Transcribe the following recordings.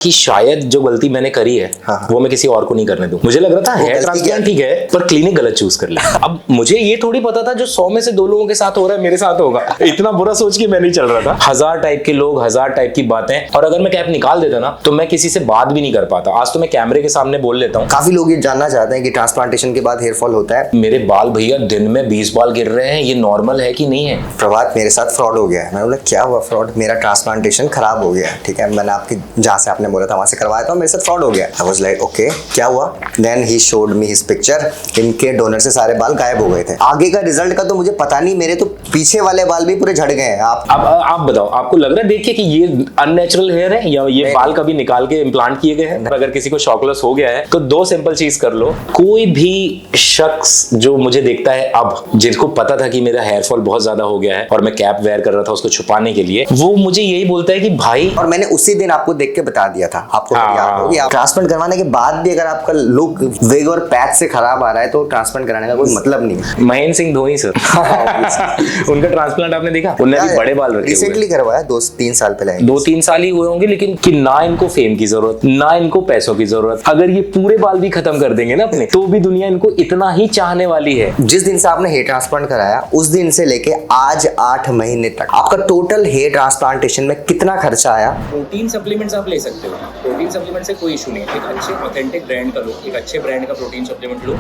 कि शायद जो गलती मैंने करी है वो मैं किसी और को नहीं करने दूं। मुझे लग रहा था हेयर ट्रांसप्लांट ठीक है पर क्लिनिक गलत चूज कर लिया। अब मुझे ये थोड़ी पता था जो 100 में से 2 लोगों के साथ हो रहा है मेरे साथ होगा। इतना बुरा सोच के मैं नहीं चल रहा था। 1000 टाइप के लोग, 1000 टाइप की बातें, और अगर मैं कैप निकाल देता ना तो मैं किसी से बात भी नहीं कर पाता। आज तो मैं कैमरे के सामने बोल लेता हूँ। काफी लोग ये जानना चाहते हैं कि ट्रांसप्लांटेशन के बाद हेयर फॉल होता है। मेरे बाल भैया दिन में 20 बाल गिर रहे हैं, ये नॉर्मल है कि नहीं है? प्रभात मेरे साथ फ्रॉड हो गया है। मैंने बोला क्या हुआ फ्रॉड? मेरा ट्रांसप्लांटेशन खराब हो गया, ठीक है, मैंने आपकी जहाँ से आपने बोला था वहां से करवाया था, मेरे साथ फ्रॉड हो गया। आई वाज लाइक ओके क्या हुआ? Then he showed me his picture. इनके डोनर से सारे बाल गायब हो गए थे। आगे का रिजल्ट का तो मुझे पता नहीं, मेरे तो पीछे वाले बाल भी पूरे झड़ गए हैं। आप बताओ, आपको लग रहा है देख के कि ये अननेचुरल हेयर है या ये बाल कभी निकाल के इम्प्लांट किए गए हैं? अगर किसी को शॉकलेस हो गया है तो 2 सिंपल चीज कर लो। कोई भी शख्स जो मुझे देखता है अब, जिसको पता था कि मेरा हेयर फॉल बहुत ज्यादा हो गया है और मैं कैप वेयर कर रहा था उसको छुपाने के लिए, वो मुझे यही बोलता है कि भाई, और मैंने उसी दिन आपको देख के बता दिया था, आपको याद होगी, आप ट्रांसप्लांट करवाने के बाद भी अगर आपका लुक विग और पैच से खराब आ रहा है तो ट्रांसप्लांट कराने का कोई मतलब नहीं है। महेंद्र सिंह धोनी सर उनका ट्रांसप्लांट आपने देखा? उन्होंने भी बड़े बाल रखे हुए। रिसेंटली करवाया 2-3 साल पहले, 2-3 साल ही हुए होंगे, लेकिन कि ना इनको फेम की जरूरत, ना इनको पैसों की जरूरत। अगर ये पूरे बाल भी खत्म कर देंगे ना अपने, तो भी दुनिया इनको इतना ही चाहने वाली है। जिस दिन से आपने हेयर ट्रांसप्लांट कराया उस दिन से लेके आज 8 महीने तक आपका टोटल हेयर ट्रांसप्लांटेशन में कितना खर्चा आया? प्रोटीन सप्लीमेंट्स आप ले सकते हो। प्रोटीन सप्लीमेंट से कोई इशू नहीं है। एक अच्छे ऑथेंटिक ब्रांड का लो, एक अच्छे ब्रांड का प्रोटीन सप्लीमेंट लो।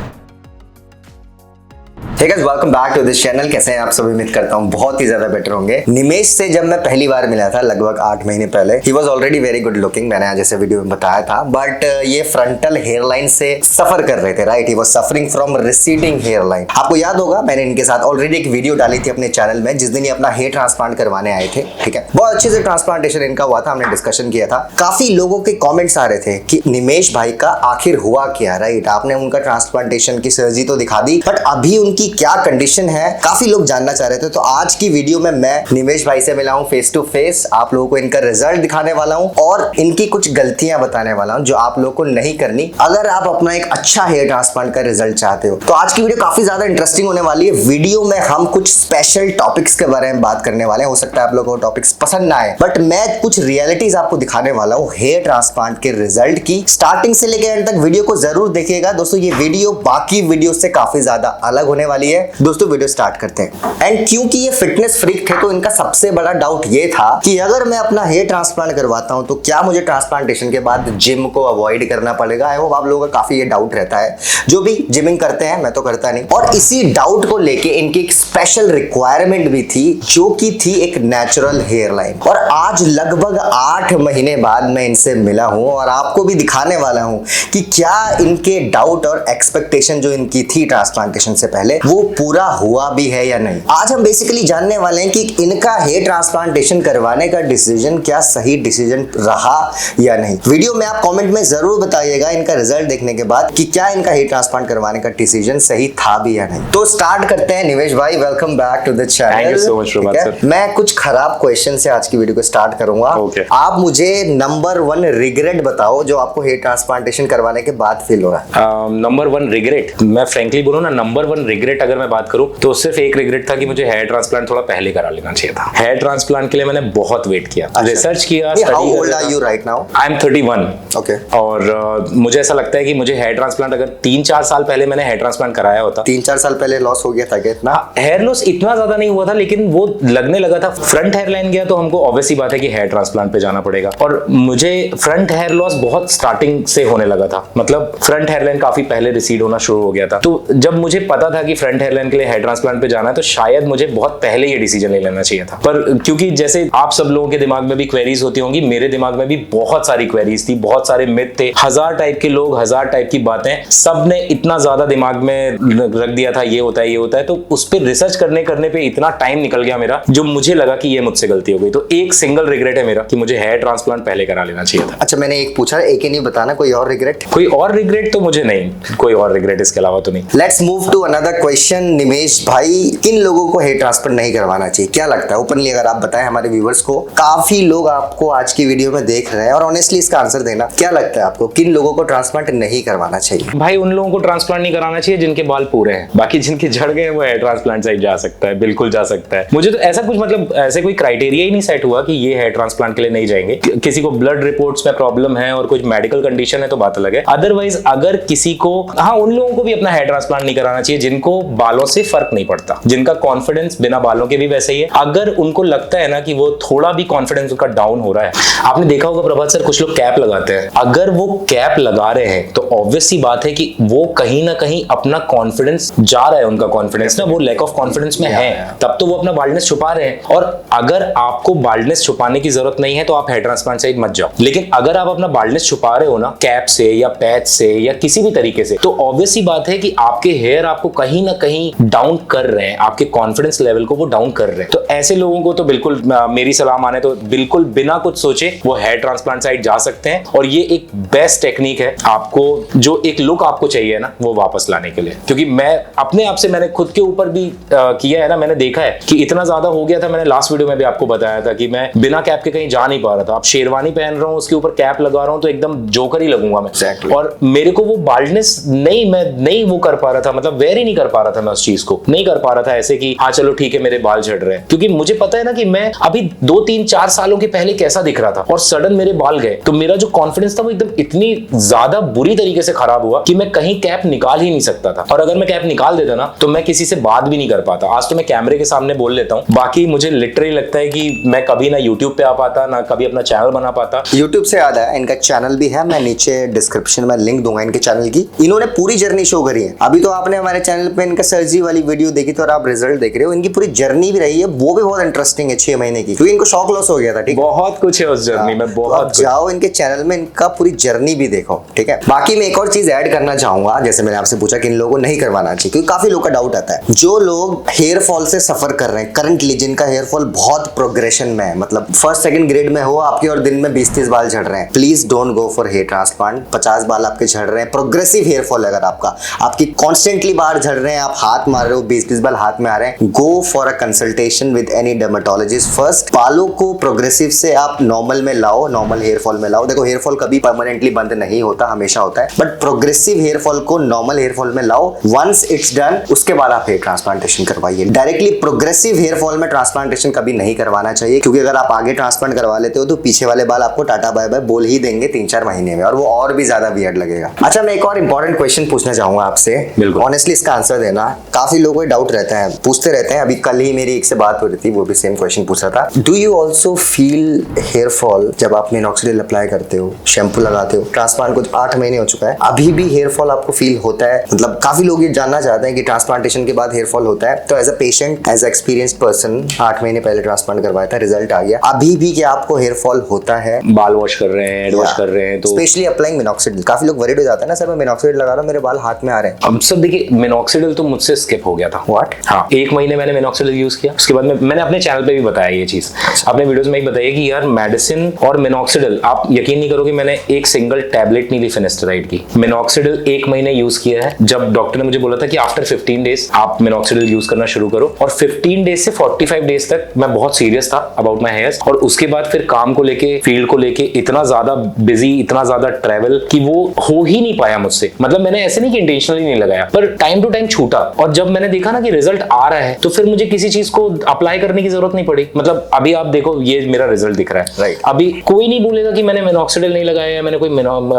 Hey guys, welcome back to this channel. कैसे हैं आप सभी? उम्मीद करता हूँ बहुत ही ज्यादा बेटर होंगे। निमेश से जब मैं पहली बार मिला था लगभग 8 महीने पहले, he was already very good looking, मैंने आज जैसे वीडियो में बताया था, बट ये फ्रंटल हेयर लाइन से सफर कर रहे थे, right? He was suffering from receding hair line. आपको याद होगा मैंने इनके साथ ऑलरेडी एक वीडियो डाली थी अपने चैनल में, जिस दिन ये अपना हेयर ट्रांसप्लांट करवाने आए थे, ठीक है। बहुत अच्छे से ट्रांसप्लांटेशन इनका हुआ था, हमने डिस्कशन किया था। काफी लोगों के कॉमेंट्स आ रहे थे कि निमेश भाई का आखिर हुआ क्या, राइट? आपने उनका ट्रांसप्लांटेशन की सर्जरी तो दिखा दी, बट अभी उनकी क्या कंडीशन है, काफी लोग जानना चाह रहे थे। तो आज की वीडियो में मैं निमेश भाई से मिला हूं फेस टू फेस, आप लोगों को इनका रिजल्ट दिखाने वाला हूं और इनकी कुछ गलतियां बताने वाला हूं जो आप लोगों को नहीं करनी अगर आप अपना एक अच्छा हेयर ट्रांसप्लांट का रिजल्ट चाहते हो। तो आज की वीडियो काफी ज्यादा इंटरेस्टिंग होने वाली है। वीडियो में हम कुछ स्पेशल टॉपिक्स के बारे में बात करने वाले हैं। हो सकता है आप लोगों को टॉपिक्स पसंद ना आए, बट मैं कुछ रियलिटीज आपको दिखाने वाला हूं हेयर ट्रांसप्लांट के रिजल्ट की। स्टार्टिंग से लेकर एंड तक वीडियो को जरूर देखिएगा दोस्तों। ये वीडियो बाकी वीडियो से काफी ज्यादा अलग होने वाली है। दोस्तों वीडियो स्टार्ट करते हैं। एंड क्योंकि ये फिटनेस फ्रीक थे तो इनका सबसे बड़ा डाउट ये था कि अगर मैं अपना हेयर ट्रांसप्लांट करवाता हूं तो क्या मुझे ट्रांसप्लांटेशन के बाद जिम को अवॉइड करना पड़ेगा? आई होप आप लोगों का काफी ये डाउट रहता है जो भी जिमिंग करते हैं, मैं तो करता नहीं। और इसी डाउट को लेके इनकी एक स्पेशल रिक्वायरमेंट भी थी जो कि थी एक नेचुरल हेयर लाइन। और आज लगभग 8 महीने बाद मैं इनसे मिला हूं और आपको भी दिखाने वाला हूं कि क्या इनके डाउट और एक्सपेक्टेशन जो इनकी थी ट्रांसप्लांटेशन से पहले वो पूरा हुआ भी है या नहीं। आज हम बेसिकली जानने वाले हैं कि इनका हेयर ट्रांसप्लांटेशन करवाने का डिसीजन क्या सही डिसीजन रहा या नहीं। वीडियो में आप कमेंट में जरूर बताइएगा इनका रिजल्ट देखने के बाद कि क्या इनका हेयर ट्रांसप्लांट करवाने का डिसीजन सही था भी या नहीं। तो स्टार्ट करते हैं। निवेश भाई welcome back to the channel. Thank you so much Prabhat sir. मैं कुछ खराब क्वेश्चन से आज की वीडियो को स्टार्ट करूंगा। आप मुझे नंबर 1 रिग्रेट बताओ जो आपको हेयर ट्रांसप्लांटेशन करवाने के बाद फील हो रहा है। नंबर 1 रिग्रेट, मैं फ्रेंकली बोलूं ना, नंबर 1 रिग्रेट अगर मैं बात करूं तो सिर्फ एक रिग्रेट था कि मुझे हेयर ट्रांसप्लांट थोड़ा पहले करा लेना चाहिए था। हेयर ट्रांसप्लांट के लिए मैंने बहुत वेट किया, रिसर्च किया, study. How old are you right now? I am 31। Okay. और मुझे ऐसा लगता है कि मुझे हेयर ट्रांसप्लांट अगर 3-4 साल पहले मैंने हेयर ट्रांसप्लांट कराया होता। 3-4 साल पहले लॉस हो गया था क्या इतना? हेयर लॉस इतना ज्यादा नहीं हुआ था, लेकिन वो लगने लगा था। फ्रंट हेयर लाइन गया तो हमको ऑब्वियसली बात है कि हेयर ट्रांसप्लांट पे जाना पड़ेगा, और मुझे फ्रंट हेयर लॉस बहुत स्टार्टिंग से होने लगा था। मतलब फ्रंट हेयर लाइन काफी पहले रिसीड होना शुरू हो गया था। तो जब मुझे पता था कि फ्रंट हेयर लाइन के लिए हेयर ट्रांसप्लांट पे जाना है तो शायद मुझे बहुत पहले ये डिसीजन ले लेना चाहिए था। पर क्योंकि जैसे आप सब लोगों के दिमाग में भी क्वेरीज होती होंगी, मेरे दिमाग में भी बहुत सारी क्वेरीज थी, बहुत सारे मिथ थे, 1000 टाइप के लोग, 1000 टाइप की बातें, सब ने इतना ज्यादा दिमाग में रख दिया था ये होता है ये होता है। तो उस पर रिसर्च करने पे इतना टाइम निकल गया मेरा, जो मुझे लगा कि ये मुझसे गलती हो गई। तो एक सिंगल रिग्रेट है मेरा कि मुझे हेयर ट्रांसप्लांट पहले करा लेना चाहिए था। अच्छा, मैंने एक पूछा, एक ही नहीं बताना, कोई और रिग्रेट? कोई और रिग्रेट तो मुझे नहीं, कोई और रिग्रेट इसके अलावा तो नहीं। Let's move to another question Nimesh भाई, किन लोगों को हेयर ट्रांसप्लांट नहीं करवाना चाहिए, क्या लगता है ओपनली अगर आप बताएं हमारे व्यूवर्स को। काफी लोग आपको आज की वीडियो में देख रहे हैं और ऑनेस्टली इसका आंसर देना, क्या लगता है आपको किन लोगों को ट्रांसप्लांट नहीं करवाना चाहिए? भाई उन लोगों को ट्रांसप्लांट नहीं कराना चाहिए जिनके बाल पूरे हैं, बाकी जिनके झड़ गए वो हेयर ट्रांसप्लांट साइड जा सकता है, बिल्कुल जा सकता है। मुझे तो ऐसा कुछ मतलब ऐसे कोई क्राइटेरिया ही नहीं सेट हुआ कि ये हेयर ट्रांसप्लांट के लिए नहीं जाएंगे। किसी को ब्लड रिपोर्ट्स में प्रॉब्लम है और कुछ मेडिकल कंडीशन है तो बात अलग है। अदरवाइज अगर किसी को, हाँ उन लोगों को भी अपना हेयर ट्रांसप्लांट नहीं कराना चाहिए जिनको बालों से फर्क नहीं पड़ता, जिनका कॉन्फिडेंस बिना बालों के भी वैसे ही है। अगर उनको लगता है ना कि वो थोड़ा भी कॉन्फिडेंस उनका डाउन हो रहा है, आपने देखा होगा प्रभात सर कुछ लोग कैप लगाते हैं, अगर वो कैप लगा रहे हैं तो ऑब्वियस सी बात है कि वो कहीं ना कहीं अपना कॉन्फिडेंस जा रहा है, उनका कॉन्फिडेंस ना वो लैक ऑफ कॉन्फिडेंस में है, तब तो वो अपना बाल्डनेस छुपा रहे हैं। और अगर आपको बाल्डनेस छुपाने की जरूरत नहीं है तो आप हेयर ट्रांसप्लांट साइड मत जाओ। लेकिन अगर आप अपना बाल्डनेस छुपा रहे हो ना कैप से या पैच से या किसी भी तरीके से, तो ऑब्वियस सी बात है कि आपके हेयर आपको कहीं ना कहीं डाउन कर रहे हैं, आपके कॉन्फिडेंस लेवल को वो डाउन कर रहे हैं। तो ऐसे लोगों को तो बिल्कुल मेरी सलाह माने तो बिल्कुल बिना कुछ सोचे वो हेयर ट्रांसप्लांट साइड जा सकते हैं। और ये एक बेस्ट टेक्निक है आपको, जो एक लुक आपको चाहिए ना वो वापस लाने के लिए। क्योंकि मैं अपने आप से, मैंने खुद के ऊपर भी किया है ना, मैंने देखा है कि इतना ज्यादा हो गया था। मैंने लास्ट वीडियो में भी आपको बताया था कि मैं बिना कैप के कहीं जा नहीं पा रहा था। अब शेरवानी पहन रहा हूँ, उसके ऊपर कैप लगा रहा हूँ तो एकदम जोकर ही लगूंगा मैं। Exactly. और मेरे को वो बाल्डनेस मैं नहीं वो कर पा रहा था, मतलब वेयर ही नहीं कर पा रहा था, मैं उस चीज को नहीं कर पा रहा था ऐसे कि हाँ चलो ठीक है मेरे बाल झड़ रहे हैं। क्योंकि मुझे पता है ना कि मैं अभी 2-3-4 सालों के पहले कैसा दिख रहा था और सडन मेरे बाल गए तो मेरा जो कॉन्फिडेंस था वो एकदम इतनी ज्यादा बुरी तरीके से खराब हुआ कि मैं कहीं कैप निकाल ही नहीं सकता था। और अगर मैं कैप निकाल देता ना तो मैं किसी से बात भी नहीं कर पाता। आज तो मैं कैमरे के सामने बोल लेता हूँ, बाकी मुझे लिटरली लगता है कि मैं कभी ना यूट्यूब पे आ पाता, ना कभी अपना चैनल बना पाता। यूट्यूब से याद है, इनका चैनल भी है, मैं नीचे डिस्क्रिप्शन में लिंक दूंगा इनके चैनल की। इन्होंने पूरी जर्नी शो करी है। अभी तो आपने हमारे चैनल पे इनका सर्जरी वाली वीडियो देखी तो और आप रिजल्ट देख रहे हो, इनकी पूरी जर्नी भी रही है, वो भी बहुत इंटरेस्टिंग है 6 महीने की, क्योंकि इनको शॉक लॉस हो गया था। ठीक है, बहुत कुछ है उस जर्नी में, बहुत तो जाओ इनके चैनल में, इनका पूरी जर्नी भी देखो। ठीक है, बाकी मैं एक और चीज ऐड करना चाहूंगा, जैसे मैंने आपसे पूछा कि इन लोगों को नहीं करवाना चाहिए, क्योंकि काफी लोग का डाउट आता है। जो लोग हेयर फॉल से सफर कर रहे हैं करंटली, जिनका हेयर फॉल बहुत प्रोग्रेशन में है, मतलब 1st-2nd ग्रेड में हो आपके और दिन में 20-30 बाल झड़ रहे हैं, please don't go for hair transplant. 50 बाल आपके झड़ रहे हैं, प्रोग्रेसिव हेयर फॉल अगर आपकी कॉन्स्टेंटली बाल झड़ रहे हैं, आप हाथ मार रहे हो, 20-20 बाल हाथ में आ रहे हैं, go for a consultation with any dermatologist first. बालों को प्रोग्रेसिव से आप नॉर्मल में लाओ, नॉर्मल हेयर फॉल में लाओ। देखो हेयर फॉल कभी परमानेंटली बंद नहीं होता, हमेशा होता है, बट प्रोग्रेसिव हेयर फॉल को नॉर्मल हेयर फॉल में लाओ। वंस इट्स डन उसके बाद आप हेयर ट्रांसप्लांटेशन करवाइए। डायरेक्टली प्रोग्रेसिव हेयर फॉल में ट्रांसप्लांटेशन कभी नहीं करवाना चाहिए, क्योंकि अगर आप आगे ट्रांसप्लांट करवा लेते हो तो पीछे वाले बाल आपको टाटा बाय बाय बोल ही देंगे 3-4 महीने में, और वो और भी ज्यादा वियर्ड लगेगा। अच्छा, मैं एक और इंपॉर्टेंट क्वेश्चन पूछना चाहूंगा आपसे, ऑनेस्टली इसका आंसर देना। काफी लोगों को डाउट रहता है, पूछते रहते हैं। अभी कल ही मेरी एक से बात हो रही थी, वो भी सेम क्वेश्चन पूछ रहा था, do you also feel hair fall जब आप मिनॉक्सिडिल अप्लाई करते हो, शैम्पू लगाते हो? ट्रांसप्लांट को 8 महीने हो चुका है, अभी भी हेयर फॉल आपको फील होता है? मतलब काफी लोग ये जानना चाहते हैं कि ट्रांसप्लांटेशन के बाद हेयर फॉल होता है, तो as a patient, as experienced person, 8 महीने पहले ट्रांसप्लांट करवाया था, रिजल्ट आ गया, अभी भी क्या आपको हेयर फॉल होता है? बाल वॉश कर रहे हैं, हेड वॉश कर रहे हैं, तो स्पेशली अप्लाइंग मिनॉक्सिडिल। काफी लोग वरीड हो जाते हैं ना, सर मैं मिनॉक्सिडिल लगा रहा हूं, मेरे बाल हाथ में आ रहे हैं। अब सब देखिए, मिनॉक्सिडिल तो मुझसे स्किप हो गया था। व्हाट? हाँ, 1 महीने मैंने मिनॉक्सिडिल यूज किया, उसके बाद मैंने अपने चैनल पे भी बताया ये चीज, अपने वीडियोस में ही बताया कि यार मेडिसिन और मिनॉक्सिडिल, आप यकीन नहीं करोगे मैंने एक सिंगल टैबलेट नहीं ली फिनेस्टराइड की। मिनॉक्सिडिल 1 महीने यूज किया है, जब डॉक्टर ने मुझे बोला था कि आफ्टर 15 डेज आप मिनॉक्सिडिल यूज करना शुरू करो, और 15 डेज से 45 डेज तक मैं बहुत सीरियस था अबाउट माई हेयर्स। और उसके बाद फिर काम को लेके, फील्ड को लेके इतना ज्यादा बिजी, इतना ज्यादा ट्रैवल कि वो हो ही नहीं पाया मुझसे। मतलब मैंने ऐसे नहीं कि इंटेंशनली नहीं लगाया, पर टाइम टू टाइम छूटा। और जब मैंने देखा ना कि रिजल्ट आ रहा है तो फिर मुझे किसी चीज को अप्लाई करने की जरूरत नहीं पड़ी। मतलब अभी आप देखो, ये मेरा रिजल्ट दिख रहा है, राइट। अभी कोई नहीं बोलेगा कि मैंने मिनॉक्सिडिल नहीं लगाया या मैंने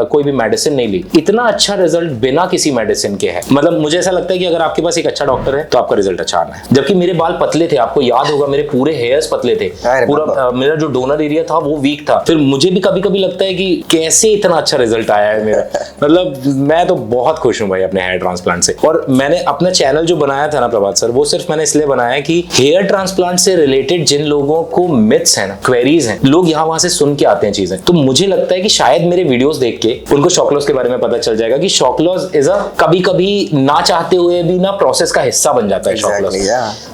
कोई भी मेडिसिन नहीं ली। इतना अच्छा रिजल्ट बिना किसी मेडिसिन के है। मतलब मुझे ऐसा लगता है कि अगर आपके पास एक अच्छा डॉक्टर है तो आपका रिजल्ट अच्छा आना है। जबकि मेरे बाल पतले थे, आपको याद होगा मेरे पूरे हेयर्स पतले थे, पूरा मेरा जो डोनर एरिया था वो वीक था। फिर मुझे भी कभी कभी लगता है कि कैसे इतना अच्छा रिजल्ट आया है मेरा। मतलब मैं तो बहुत खुश हूँ भाई अपने हेयर ट्रांसप्लांट से। और मैंने अपना चैनल जो बनाया था ना प्रभात सर, वो सिर्फ मैंने इसलिए बनाया कि हेयर ट्रांसप्लांट से रिलेटेड जिन लोगों को मिथ्स हैं ना, क्वेरीज हैं, लोग यहाँ वहां से सुन के आते हैं चीजें, तो मुझे लगता है कि शायद मेरे वीडियोस देख के उनको शॉक लॉस के बारे में पता चल जाएगा कि शॉक लॉस इज अ कभी कभी ना चाहते हुए भी ना प्रोसेस का हिस्सा बन जाता है शॉक लॉस।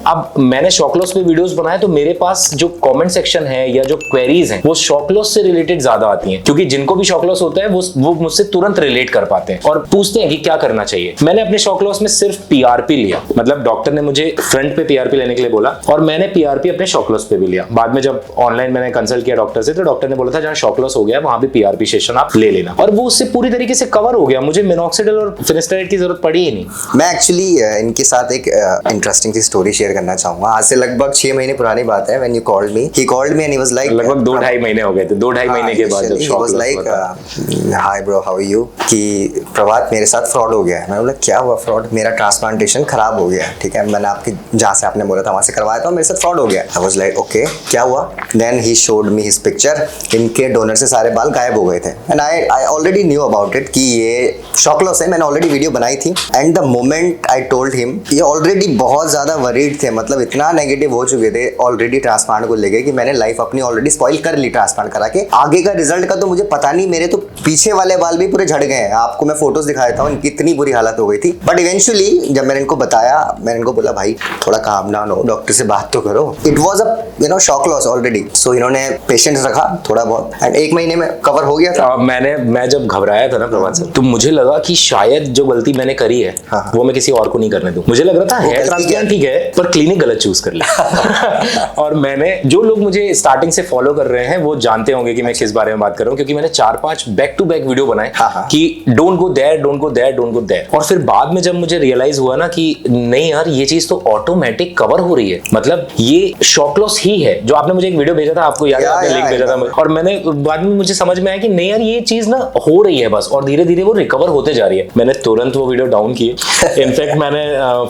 अब मैंने शॉक लॉस पे वीडियोस बनाए तो मेरे पास जो कमेंट सेक्शन है या जो क्वेरीज हैं वो शॉक लॉस से रिलेटेड ज्यादा आती हैं, क्योंकि जिनको भी शॉक लॉस होता है वो मुझसे तुरंत रिलेट कर पाते हैं और पूछते हैं कि क्या करना चाहिए। मैंने अपने शॉक लॉस में सिर्फ पीआरपी लिया, मतलब डॉक्टर ने मुझे फ्रंट पे पीआरपी लेने के लिए बोला और मैंने पीआरपी अपने शॉक लॉस पे भी लिया। बाद में जब ऑनलाइन मैंने कंसल्ट किया डॉक्टर से तो डॉक्टर ने बोला था जहां शॉक लॉस हो गया वहां पे पीआरपी सेशन आप ले लेना, और वो उससे पूरी तरीके से कवर हो गया। मुझे मिनॉक्सिडिल और फिनेस्टेराइड की जरूरत पड़ी ही नहीं। मैं एक्चुअली इनके साथ एक इंटरेस्टिंग सी स्टोरी शेयर करना चाहूंगा। आज से लगभग 6 महीने पुरानी बात है। When you called me, he called me and he was like, लगभग 2-2.5 महीने हो गए थे। 2-2.5 महीने के बाद जब shock loss like hi bro how are you, कि प्रभात मेरे साथ फ्रॉड हो गया है। मैं बोला क्या हुआ फ्रॉड? मेरा ट्रांसप्लांटेशन खराब हो गया, ठीक है, मैंने आपकी जहाँ से आपने बोला था वहाँ से करवाया था, मेरे साथ फ्रॉड हो गया। आई वाज लाइक ओके क्या हुआ? Then he showed me his picture, इनके डोनर से सारे बाल गायब हो गए थे and I already knew about it कि ये शॉक लॉस है। मैंने ऑलरेडी वीडियो बनाई थी and the moment I told him, ये ऑलरेडी बहुत ज्यादा वरीड थे, मतलब इतना नेगेटिव हो चुके थे ऑलरेडी ट्रांसप्लांट को लेके कि मैंने लाइफ अपनी ऑलरेडी स्पॉइल कर ली ट्रांसप्लांट करा के। आगे का रिजल्ट का तो मुझे पता नहीं, मेरे तो पीछे वाले बाल भी पूरे झड़ गए हैं। आपको मैं फोटोज दिखा देता हूँ, इनकी इतनी बुरी हालत हो गई थी। बट इवेंचुअली जब मैंने इनको बताया, मैंने इनको बोला भाई थोड़ा काम डाउन हो, डॉक्टर से बात तो करो। It was a shock loss already, so इन्होंने पेशेंस रखा थोड़ा बहुत एंड 1 महीने में कवर हो गया था। मैं जब घबराया था ना प्रभात सर, तो मुझे लगा कि शायद जो गलती मैंने करी है वो मैं किसी और को नहीं करने दूं। मुझे लग रहा था हेयर ट्रांसप्लांट ठीक है पर क्लिनिक गलत चूज कर लिया। और मैंने, जो लोग मुझे स्टार्टिंग से फॉलो कर रहे हैं वो जानते होंगे कि मैं किस बारे में बात कर रहा हूँ, क्योंकि मैंने 4-5 बैक टू बैक वीडियो बनाए कि don't go there, don't go there, don't go there. और फिर बाद में जब मुझे रियलाइज हुआ ना कि नहीं यार ये चीज तो ऑटोमेटिक कवर हो रही है, मतलब ये शॉक लॉस ही है। जो आपने मुझे एक वीडियो भेजा था, आपको याद है, आपने लिंक भेजा था, और मैंने बाद में मुझे समझ में आया कि नहीं यार ये चीज ना हो रही है बस, और धीरे धीरे वो रिकवर होते जा रही है। मैंने तुरंत वो वीडियो डाउन किए। इनफैक्ट मैंने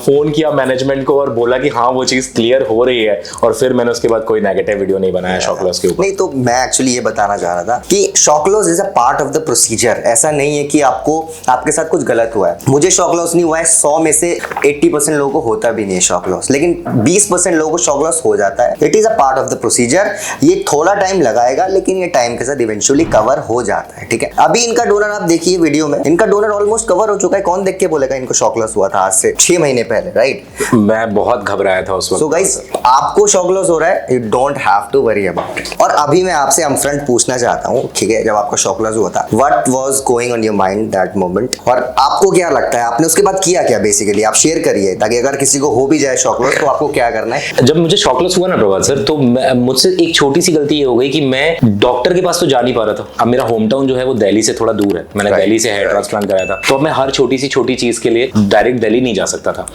फोन किया मैनेजमेंट को और बोला कि हाँ वो चीज क्लियर हो रही है, और फिर मैंने उसके बाद कोई नेगेटिव वीडियो नहीं बनाया शॉक लॉस के ऊपर। नहीं तो मैं एक्चुअली ये बताना चाह रहा था कि shock loss is a part of the procedure. ऐसा नहीं है कि आपके साथ कुछ गलत हुआ है। मुझे शॉक लॉस नहीं हुआ है, 100 में से 80% लोगों को होता भी नहीं है शॉक लॉस, लेकिन 20% लोगों को शॉक लॉस हो जाता है। It is a part of the procedure. ये थोड़ा टाइम लगाएगा लेकिन ये टाइम के साथ इवेंचुअली कवर हो जाता है, ठीक है। अभी इनका डोनर आप देखिए वीडियो में, इनका डोनर ऑलमोस्ट कवर हो चुका है। कौन देख के बोलेगा इनको शॉक लॉस हुआ था आज से 6 महीने पहले, राइट? मैं बहुत घबराया था उस वक्त। सो गाइस, आपको शॉक लॉस हो रहा है, you don't have to worry about it. और अभी मैं आपसे अपफ्रंट पूछना चाहता हूँ, ठीक है, जब आपका शॉक लॉस हुआ था, what was going on your mind that moment, और आपको क्या लगता है आपने उसके बाद किया क्या? बेसिकली आप शेयर करिए ताकि अगर किसी को हो भी जाए शॉक लॉस तो आपको क्या करना है। जब मुझे शॉक लॉस हुआ ना प्रभात सर, तो मुझसे एक छोटी सी गलती ये हो गई कि मैं डॉक्टर के पास तो जा नहीं पा रहा था। अब मेरा होम टाउन जो है वो दिल्ली से थोड़ा दूर है, मैंने दिल्ली से हेयर ट्रांसप्लांट कराया था, तो अब मैं हर छोटी चीज के लिए डायरेक्ट दिल्ली नहीं जा सकता था।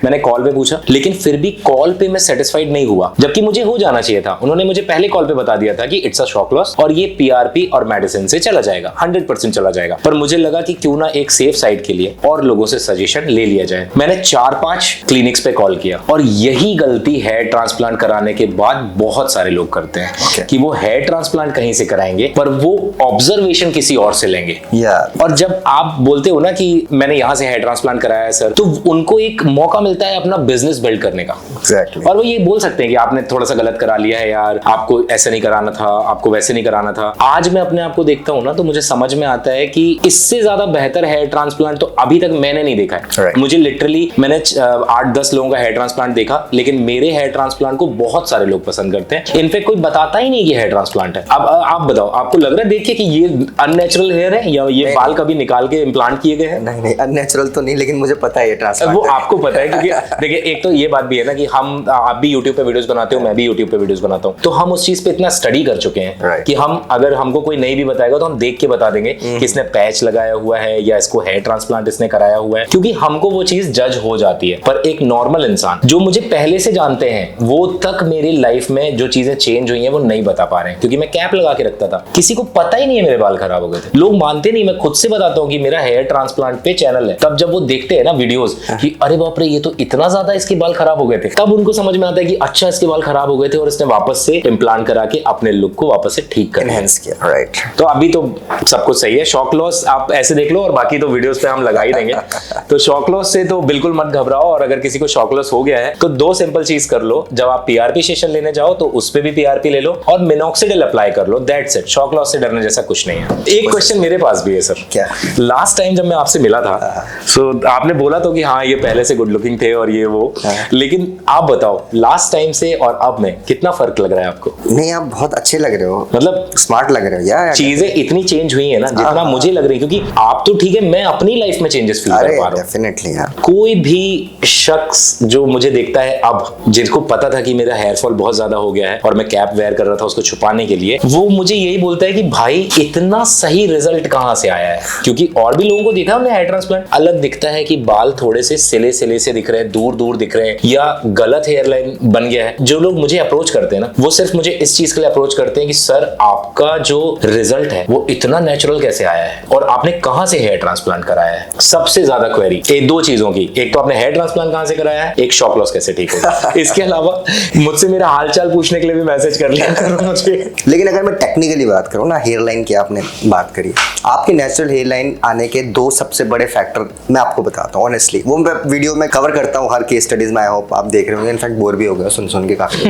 मैंने कॉल पे पूछा, लेकिन फिर भी कॉल पे मैं सेटिस्फाइड नहीं हुआ, जबकि मुझे हो जाना चाहिए था। उन्होंने मुझे पहले कॉल पे बता दिया था कि इट्स अ शॉक लॉस और ये पीआरपी और मेडिसिन से चला जाएगा, 100% चला जाएगा। पर मुझे लगा कि क्यों ना एक सेफ साइड के लिए और लोगों से सजेशन ले लिया जाए। मैंने 4-5 क्लिनिक्स पे कॉल किया, और यही गलती हेयर ट्रांसप्लांट कराने के बाद बहुत सारे लोग करते हैं कि वो हेयर ट्रांसप्लांट कहीं से कराएंगे पर वो ऑब्जर्वेशन किसी और से लेंगे। और जब आप बोलते हो ना कि मैंने यहाँ से हेयर ट्रांसप्लांट कराया है सर, तो उनको एक मौका मिलता है अपना बिजनेस बिल्ड करने का। और वो ये बोल सकते हैं कि आपने थोड़ा सा गलत करा लिया है यार, आपको ऐसे नहीं कराना था, आपको वैसे नहीं कराना था। आज मैं अपने आप को देखता हूँ ना, तो मुझे समझ में आता है कि इससे ज्यादा बेहतर हेयर ट्रांसप्लांट तो अभी तक मैंने नहीं देखा है। मुझे लिटरली मैंने 8-10 लोगों का हेयर ट्रांसप्लांट देखा, लेकिन मेरे हेयर ट्रांसप्लांट को बहुत सारे लोग पसंद करते हैं। इनफैक्ट कोई बताता ही नहीं कि हेयर ट्रांसप्लांट है। अब आप बताओ, आपको लग रहा है देख के कि ये अननेचुरल हेयर है या ये बाल कभी निकाल के इम्प्लांट किए गए हैं? नहीं अननेचुरल तो नहीं, लेकिन मुझे पता है ये ट्रांसप्लांट। वो आपको पता है क्योंकि देखिए एक तो ये बात भी है ना कि आप भी YouTube पे वीडियोस बनाते हो, मैं भी YouTube पे वीडियोस बनाता हूँ, तो हम उस चीज पे इतना स्टडी कर चुके हैं कि हम अगर हमको कोई नहीं भी बताएगा तो हम देख के बता देंगे कि इसने पैच लगाया हुआ है या इसको हेयर ट्रांसप्लांट इसने कराया हुआ है, क्योंकि हमको वो चीज जज हो जाती है। पर एक नॉर्मल इंसान जो मुझे पहले से जानते हैं वो तक मेरी लाइफ में जो चीजें चेंज हुई हैं वो नहीं बता पा रहे हैं, क्योंकि मैं कैप लगा के रखता था, किसी को पता ही नहीं है मेरे बाल खराब हो गए थे। लोग मानते नहीं, मैं खुद से बताता हूँ कि मेरा हेयर ट्रांसप्लांट पे चैनल है। तब जब वो देखते हैं ना वीडियोस कि अरे बाप रे ये तो इतना ज्यादा इसके बाल खराब हो गए थे, तब उनको समझ में आता है कि अच्छा इसके बाल खराब हो गए थे और इसने वापस से इम्प्लांट करा के अपने लुक को वापस से ठीक कर एनहांस किया। राइट, तो अभी तो सब कुछ सही है। शॉक लॉस आप ऐसे देख लो, और बाकी तो वीडियोस पे हम लगा ही देंगे। तो शॉक लॉस से तो बिल्कुल मत घबराओ, और अगर किसी को शॉक लॉस हो गया है तो 2 सिंपल चीज कर लो। जब आप पीआरपी सेशन लेने जाओ तो उस पे भी पीआरपी ले लो और मिनॉक्सिडिल अप्लाई कर लो, दैट्स इट। शॉक लॉस से डरने जैसा कुछ नहीं है। एक क्वेश्चन मेरे पास भी है सर। क्या? लास्ट टाइम जब मैं आपसे मिला था सो आपने बोला तो कि हाँ ये पहले से गुड लुकिंग थे और ये वो, लेकिन आप बताओ लास्ट टाइम से और अब में कितना फर्क लग रहा है आपको? नहीं आप बहुत अच्छे लग रहे हो, मतलब स्मार्ट लग रहे हो यार। चीजें इतनी चेंज हुई है ना जितना मुझे लग रही है, क्योंकि आप तो ठीक है, मैं अपनी लाइफ में चेंजेस फील कर पा रहा हूं। डेफिनेटली यार, कोई भी शख्स जो मुझे देखता है अब, जिसको पता था कि मेरा हेयर फॉल बहुत ज्यादा हो गया है और मैं कैप वेयर कर रहा था उसको छुपाने के लिए, वो मुझे यही बोलता है कि भाई इतना सही रिजल्ट कहां से आया है। क्योंकि और भी लोगों को देखा हमने हेयर ट्रांसप्लांट अलग दिखता है कि बाल थोड़े से सिले सिले से दिख रहे हैं, दूर दूर दिख रहे हैं, या गलत हेयर लाइन बन गया है। जो लोग मुझे अप्रोच करते हैं ना, वो सिर्फ मुझे इस चीज के लिए अप्रोच करते हैं कि सर आपका जो रिजल्ट है वो इतना नेचुरल कैसे आया है और आपने कहां से हेयर ट्रांसप्लांट कराया है। सबसे ज्यादा क्वेरी दो चीजों की, एक तो आपने हेयर ट्रांसप्लांट कहां से कराया है, एक शॉक लॉस कैसे ठीक होगा। इसके अलावा मुझसे मेरा हालचाल पूछने के लिए भी मैसेज कर लिया करो मुझे। लेकिन अगर मैं टेक्निकली बात करूँ ना, हेयर लाइन की आपने बात करी, आपकी नेचुरल हेयर लाइन आने के दो सबसे बड़े फैक्टर मैं आपको बताता हूँ ऑनेस्टली। वो मैं वीडियो में कवर करता हूँ हर केस स्टडीज में, आई होप आप देख रहे होंगे, इनफैक्ट बोर भी हो गया सुन के काफी।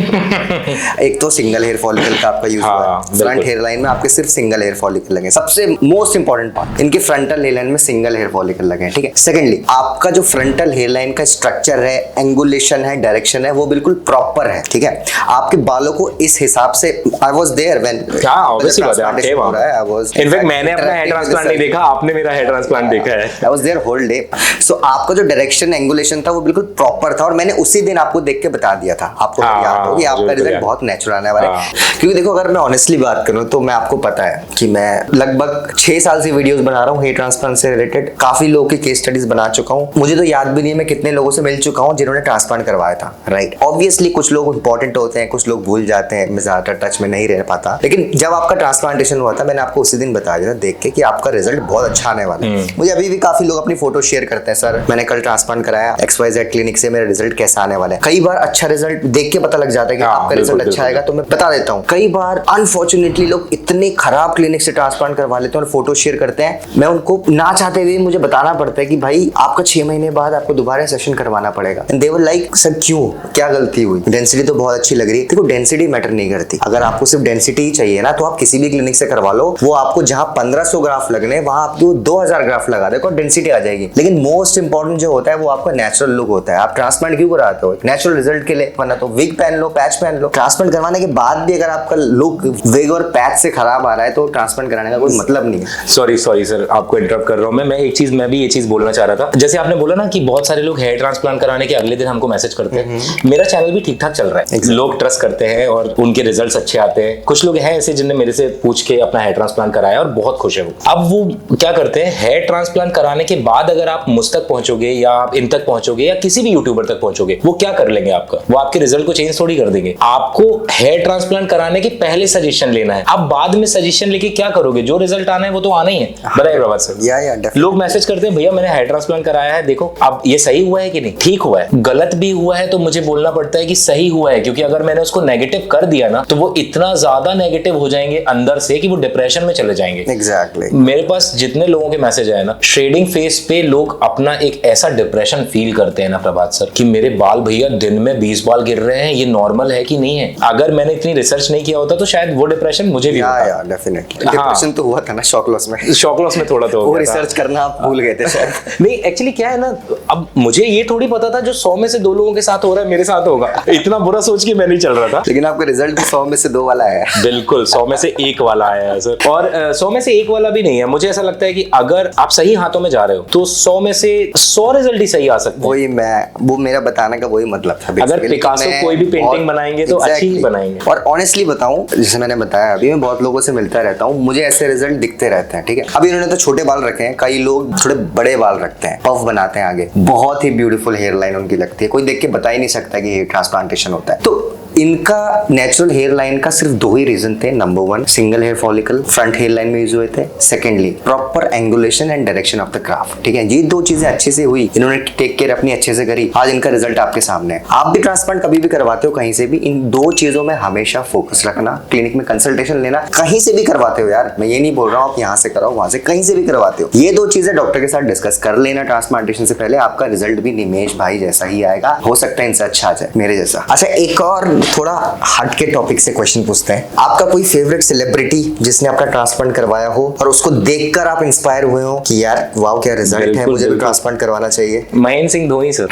एक तो सिंगल हेयर फॉलिकल का आपका यूज हुआ है, फ्रंट हेयर लाइन में आपके सिर्फ सिंगल हेयर फॉलिकल लगे, सबसे मोस्ट इंपॉर्टेंट पार्ट, इनके फ्रंटल हेयर लाइन में सिंगल हेयर फॉलिकल लगे, ठीक है। सेकेंडली, आपका जो फ्रंटल हेयर लाइन का स्ट्रक्चर है, एंगुलेशन है, डायरेक्शन है, वो बिल्कुल प्रॉपर है, ठीक है। आपके बालों को इस हिसाब से, आई वाज देयर व्हेन, क्या ऑब्वियसली बात है, आप थे वहां। इनफैक्ट मैंने अपना हेयर ट्रांसप्लांट नहीं देखा, आपने मेरा हेयर ट्रांसप्लांट देखा है। I was there whole day. So आपका जो डायरेक्शन एंगुलेशन था वो बिल्कुल प्रॉपर था और मैंने उसी दिन आपको देख के बता दिया था, आपको याद हो कि आपका रिजल्ट बहुत नेचुरल आने वाला है। क्योंकि देखो, अगर मैं ऑनेस्टली बात करूं तो मैं आपको पता है कि मैं लगभग 6 साल से वीडियोस बना रहा हूं हेयर ट्रांसप्लांट से रिलेटेड, काफी लोगों की केस स्टडीज बना चुका हूं। मुझे तो याद भी नहीं है मैं कितने लोगों से मिल चुका हूं जिन्होंने ट्रांसप्लांट करवाया था, राइट। ऑब्वियसली कुछ लोग इंपॉर्टेंट होते हैं, कुछ लोग भूल जाते हैं, मैं ज्यादा टच में नहीं रह पाता। लेकिन जब आपका ट्रांसप्लांटेशन हुआ था, मैंने आपको उसी दिन बता दिया था देख के कि आपका रिजल्ट बहुत अच्छा आने वाला है। मुझे अभी भी काफी लोग अपनी फोटो शेयर करते हैं, सर मैंने कल ट्रांसप्लांट कराया XYZ क्लिनिक से, मेरा रिजल्ट कैसा आने वाला है। कई बार अच्छा रिजल्ट देख के पता लग जाता है कि आपका रिजल्ट अच्छा आएगा, तो मैं बता देता हूँ। कई बार अनफॉर्चुनेटली लोग इतने खराब क्लिनिक से ट्रांसप्लांट करवा लेते हैं और फोटो शेयर करते हैं, मैं उनको ना चाहते हुए मुझे बताना पड़ता है कि भाई आपका 6 महीने बाद आपको दोबारा सेशन करवाना पड़ेगा। And they were like, sir क्यों, क्या गलती हुई, डेंसिटी तो बहुत अच्छी लग रही है। देखो, डेंसिटी मैटर नहीं करती। अगर आपको सिर्फ डेंसिटी ही चाहिए ना, तो आप किसी भी क्लिनिक से करवा लो, वो आपको जहां 1500 ग्राफ लगने, वहां आपको 2000 ग्राफ लगा देगा और डेंसिटी आ जाएगी। लेकिन मोस्ट इंपॉर्टेंट जो होता है वो आपका नेचुरल लुक होता है। आप ट्रांसप्लांट क्यों कराते हो? नेचुरल रिजल्ट के लिए, वरना तो विग पहन लो, पैच पहन लो। ट्रांसप्लांट करवाने के बाद भी अगर आपका लुक विग और पैच से खराब आ रहा है तो ट्रांसप्लांट कराने का कोई मतलब नहीं है। सॉरी सर, आपको इंटरप्ट कर रहा हूं मैं मैं भी ये चीज बोलना चाह रहा था। जैसे आपने बोला ना कि बहुत सारे लोग हेयर ट्रांसप्लांट कराने के अगले दिन हमको मैसेज करते हैं। मेरा चैनल भी ठीक ठाक चल रहा है, लोग ट्रस्ट करते हैं और उनके रिजल्ट्स अच्छे आते हैं। कुछ लोग हैं ऐसे जिनने मेरे से पूछ के अपना हेयर ट्रांसप्लांट कराया और बहुत खुश है वो। अब वो क्या करते हैं, हेयर ट्रांसप्लांट कराने के बाद अगर आप मुझ तक पहुंचोगे या आप इन तक पहुंचोगे या किसी भी यूट्यूबर तक पहुंचोगे, वो क्या कर लेंगे आपका, वो आपके रिजल्ट को चेंज थोड़ी कर देंगे। आपको हेयर ट्रांसप्लांट कराने के पहले सजेशन लेना है। आप बाद में सजेशन लेके क्या करोगे, जो रिजल्ट आना है वो तो आना ही है। बताइए प्रभात सर। लोग मैसेज करते हैं, भैया मैंने हेयर ट्रांसप्लांट कराया है, देखो अब ये सही हुआ है कि नहीं, ठीक हुआ है, गलत भी हुआ है तो मुझे बोलना पड़ता है कि सही हुआ है, क्योंकि अगर मैंने उसको नेगेटिव कर दिया ना तो वो इतना ज्यादा नेगेटिव हो जाएंगे अंदर से कि वो डिप्रेशन में चले जाएंगे। एग्जैक्टली। मेरे पास जितने लोगों के मैसेज आए ना, शेडिंग फेस पे लोग अपना एक ऐसा डिप्रेशन फील करते हैं ना प्रभात सर, कि मेरे बाल भैया दिन में 20 बाल गिर रहे हैं, ये नॉर्मल है कि नहीं है। अगर मैंने इतनी रिसर्च नहीं किया होता तो शायद वो डिप्रेशन मुझे भी होता। डेफिनेटली डिप्रेशन तो हुआ था ना शॉक लॉस में थोड़ा तो वो रिसर्च करना आप भूल गए थे शायद। नहीं, एक्चुअली क्या है ना, अब मुझे ये थोड़ी पता था जो 100 में से 2 लोगों के साथ हो रहा है मेरे साथ होगा। इतना बुरा सोच के मैं नहीं चल रहा था। लेकिन आपका रिजल्ट भी 100 में से 2 वाला आया है। बिल्कुल 100 में से 1 वाला आया है सर। और 100 में से 1 वाला भी नहीं है। मुझे ऐसा लगता है कि अगर आप सही हाथों में जा रहे हो तो 100 में से 100 रिजल्ट ही सही आ सकते हैं। वो मेरा बताने का वही मतलब था। अगर पिकासो कोई भी पेंटिंग बनाएंगे तो अच्छी ही बनाएंगे। और ऑनेस्टली बताऊं, जैसे मैंने बताया अभी, मैं बहुत लोगों से मिलता रहता हूँ, मुझे ऐसे रिजल्ट दिखते रहते हैं, ठीक है। अभी इन्होंने तो छोटे बाल रखे हैं, कई लोग थोड़े बड़े बाल रखते हैं, पफ बनाते हैं आगे, बहुत ही ब्यूटीफुल हेयर लाइन उनकी लगती है, कोई देख के बता ही नहीं सकता कि हेयर ट्रांसप्लांटेशन होता है। तो इनका नेचुरल हेयर लाइन का सिर्फ 2 ही रीजन थे। Number 1, single hair follicle front hair line में यूज हुए थे। Secondly, proper angulation and direction of the graft, ठीक है। ये 2 चीजें अच्छे से हुई, इन्होंने टेक केयर अपनी अच्छे से करी, आज इनका रिजल्ट आपके सामने है। आप भी ट्रांसप्लांट कभी भी करवाते हो कहीं से भी, इन 2 चीजों में हमेशा फोकस रखना, क्लिनिक में कंसल्टेशन लेना, कहीं से भी करवाते हो यार, मैं ये नहीं बोल रहा हूँ आप यहाँ से कराओ वहां से, कहीं से भी करवाते हो, ये 2 चीजें डॉक्टर के साथ डिस्कस कर लेना ट्रांसप्लांटेशन से पहले। आपका रिजल्ट भी निमेश भाई जैसा ही आएगा, हो सकता है इनसे अच्छा आ जाए, मेरे जैसा। अच्छा, एक और थोड़ा हट के टॉपिक से क्वेश्चन पूछते हैं। आपका कोई फेवरेट सेलिब्रिटी जिसने आपका ट्रांसप्लांट करवाया हो और उसको देखकर आप इंस्पायर हुए हो कि यार वाओ क्या रिजल्ट है, बिल्कुल, मुझे भी बिल्कुल। ट्रांसप्लांट करवाना चाहिए? महेंद्र सिंह धोनी सर।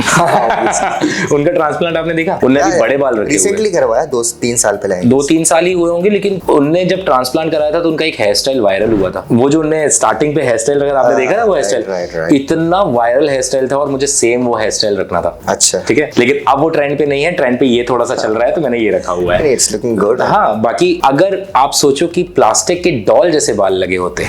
उनका ट्रांसप्लांट आपने देखा? उनने भी बड़े बाल रखे हुए रिसेंटली करवाया, 2-3 साल पहले। 2-3 साल ही हुए होंगे, लेकिन उनने जब ट्रांसप्लांट कराया था तो उनका एक हेयर स्टाइल वायरल हुआ था। वो जो उनने स्टार्टिंग पे हेयर स्टाइल रखा, आपने देखा ना वो हेयर स्टाइल, इतना वायरल हेयर स्टाइल था और मुझे सेम वो हेयर स्टाइल रखना था। अच्छा, ठीक है, लेकिन अब वो ट्रेंड पे नहीं है, ट्रेंड पे ये थोड़ा सा चल रहा है तो मैंने ये रखा हुआ है। It's looking good. हाँ, बाकी अगर आप सोचो कि प्लास्टिक के डॉल जैसे बाल लगे होते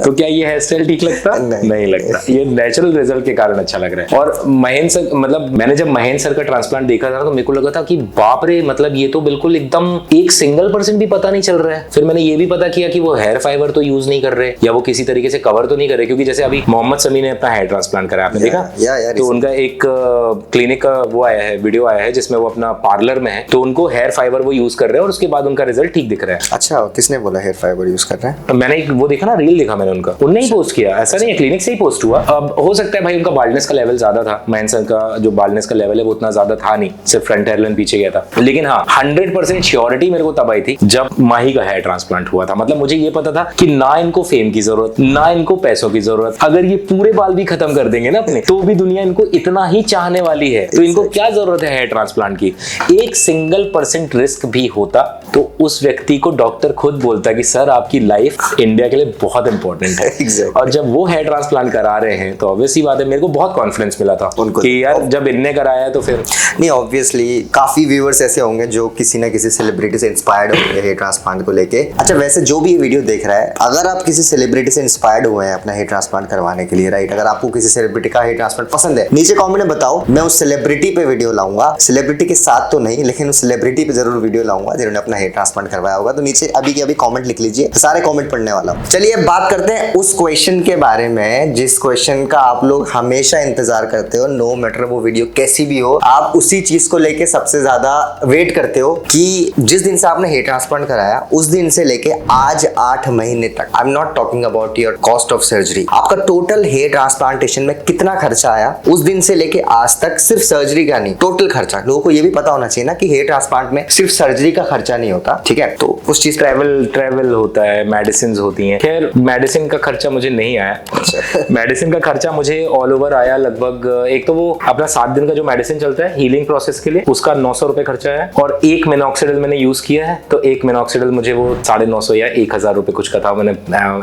तो क्या ये हेयर स्टाइल ठीक लगता? नहीं लगता। ये नेचुरल रिजल्ट के कारण अच्छा लग रहा है। और महेंद्र सर, मतलब मैंने जब महेंद्र सर का ट्रांसप्लांट देखा था तो मेरे को लगा था कि बाप रे, मतलब ये तो बिल्कुल एकदम एक सिंगल % भी पता नहीं चल रहा है। फिर मैंने ये भी पता किया कि वो हेयर फाइबर तो यूज नहीं कर रहे या वो किसी तरीके से कवर तो नहीं कर रहे, क्योंकि जैसे अभी मोहम्मद समी ने अपना हेयर ट्रांसप्लांट कराया, आपने देखा? तो उनका एक क्लिनिक का वो आया है, वीडियो आया है जिसमें वो अपना पार्लर में है, तो उनको हेयर फाइबर वो यूज कर रहे हैं और उसके बाद उनका रिजल्ट ठीक दिख रहा है। अच्छा, किसने बोला हेयर फाइबर यूज कर रहे हैं? मैंने एक वो देखा ना, रील देखा मैंने उनका, उनने ही पोस्ट किया, ऐसा नहीं है, क्लिनिक से ही पोस्ट हुआ। अब हो सकता है भाई उनका बाल्डनेस का लेवल ज्यादा था, महेंद्र सर का जो बाल्डनेस का लेवल है वो उतना ज्यादा था नहीं, सिर्फ फ्रंट हेयरलाइन पीछे गया था। लेकिन हाँ, 100% श्योरिटी मेरे को तब आई थी जब माही का हेयर ट्रांसप्लांट हुआ था। मतलब मुझे ये पता था कि ना इनको फेम की जरूरत, ना इनको पैसों की जरूरत, अगर ये पूरे बाल भी खत्म कर देंगे ना अपने, तो भी दुनिया इनको इतना ही चाहने वाली है, तो इनको क्या जरूरत है हेयर ट्रांसप्लांट की। एक सिंगल % रिस्क भी होता तो उस व्यक्ति को डॉक्टर खुद बोलता कि सर आपकी लाइफ इंडिया के लिए बहुत इंपॉर्टेंट है। Exactly. और जब वो हेयर ट्रांसप्लांट करा रहे हैं तो ऑब्वियसली बात है, मेरे को बहुत कॉन्फिडेंस मिला था उनको कि यार जब इनने कराया तो फिर नहीं, ऑब्वियसली काफी व्यूअर्स ऐसे होंगे जो किसी ना किसी सेलिब्रिटी से इंस्पायर्ड होंगे हेयर ट्रांसप्लांट को लेके। अच्छा, वैसे जो भी ये वीडियो देख रहा है, अगर आप किसी सेलिब्रिटी से इंस्पायर्ड हुए हैं अपना हेयर ट्रांसप्लांट करवाने के लिए, राइट, अगर आपको किसी सेलिब्रिटी का हेयर ट्रांसप्लांट पसंद है, नीचे कमेंट में बताओ, मैं उस सेलिब्रिटी पे वीडियो लाऊंगा। सेलिब्रिटी के साथ तो नहीं, लेकिन उस सेलिब्रिटी पे जरूर वीडियो लाऊंगा जिन्होंने अपना हेयर ट्रांसप्लांट करवाया होगा। तो नीचे अभी के अभी कमेंट लिख लीजिए, सारे कमेंट पढ़ने वाला हूं। चलिए बात करते हैं उस क्वेश्चन के बारे में जिस क्वेश्चन का आप लोग हमेशा इंतजार करते हो, नो मैटर वो वीडियो कैसी भी हो, आप उसी चीज को लेके सबसे ज्यादा वेट करते हो कि जिस दिन से आपने हेयर ट्रांसप्लांट कराया उस दिन से लेके आज 8 महीने तक, I am not talking about your cost of surgery, आपका टोटल हेयर ट्रांसप्लांटेशन में कितना खर्चा आया उस दिन से लेके आज तक, सिर्फ सर्जरी का नहीं, टोटल खर्चा। लोगों को ये भी पता होना चाहिए ना कि हेयर ट्रांसप्लांट में सिर्फ सर्जरी का खर्चा नहीं होता, ठीक है? तो उस चीज ट्रैवल होता है, मेडिसिन होती हैं। खैर मेडिसिन का खर्चा मुझे नहीं आया। मेडिसिन का खर्चा मुझे ऑल ओवर आया लगभग, एक तो वो अपना 7 दिन का जो मेडिसिन चलता है हीलिंग प्रोसेस के लिए, उसका 900 रुपए खर्चा है। और एक मिनॉक्सिडिल मैंने यूज किया है, तो एक मिनॉक्सिडिल मुझे वो 950 या 1000 रुपए कुछ का था, मैंने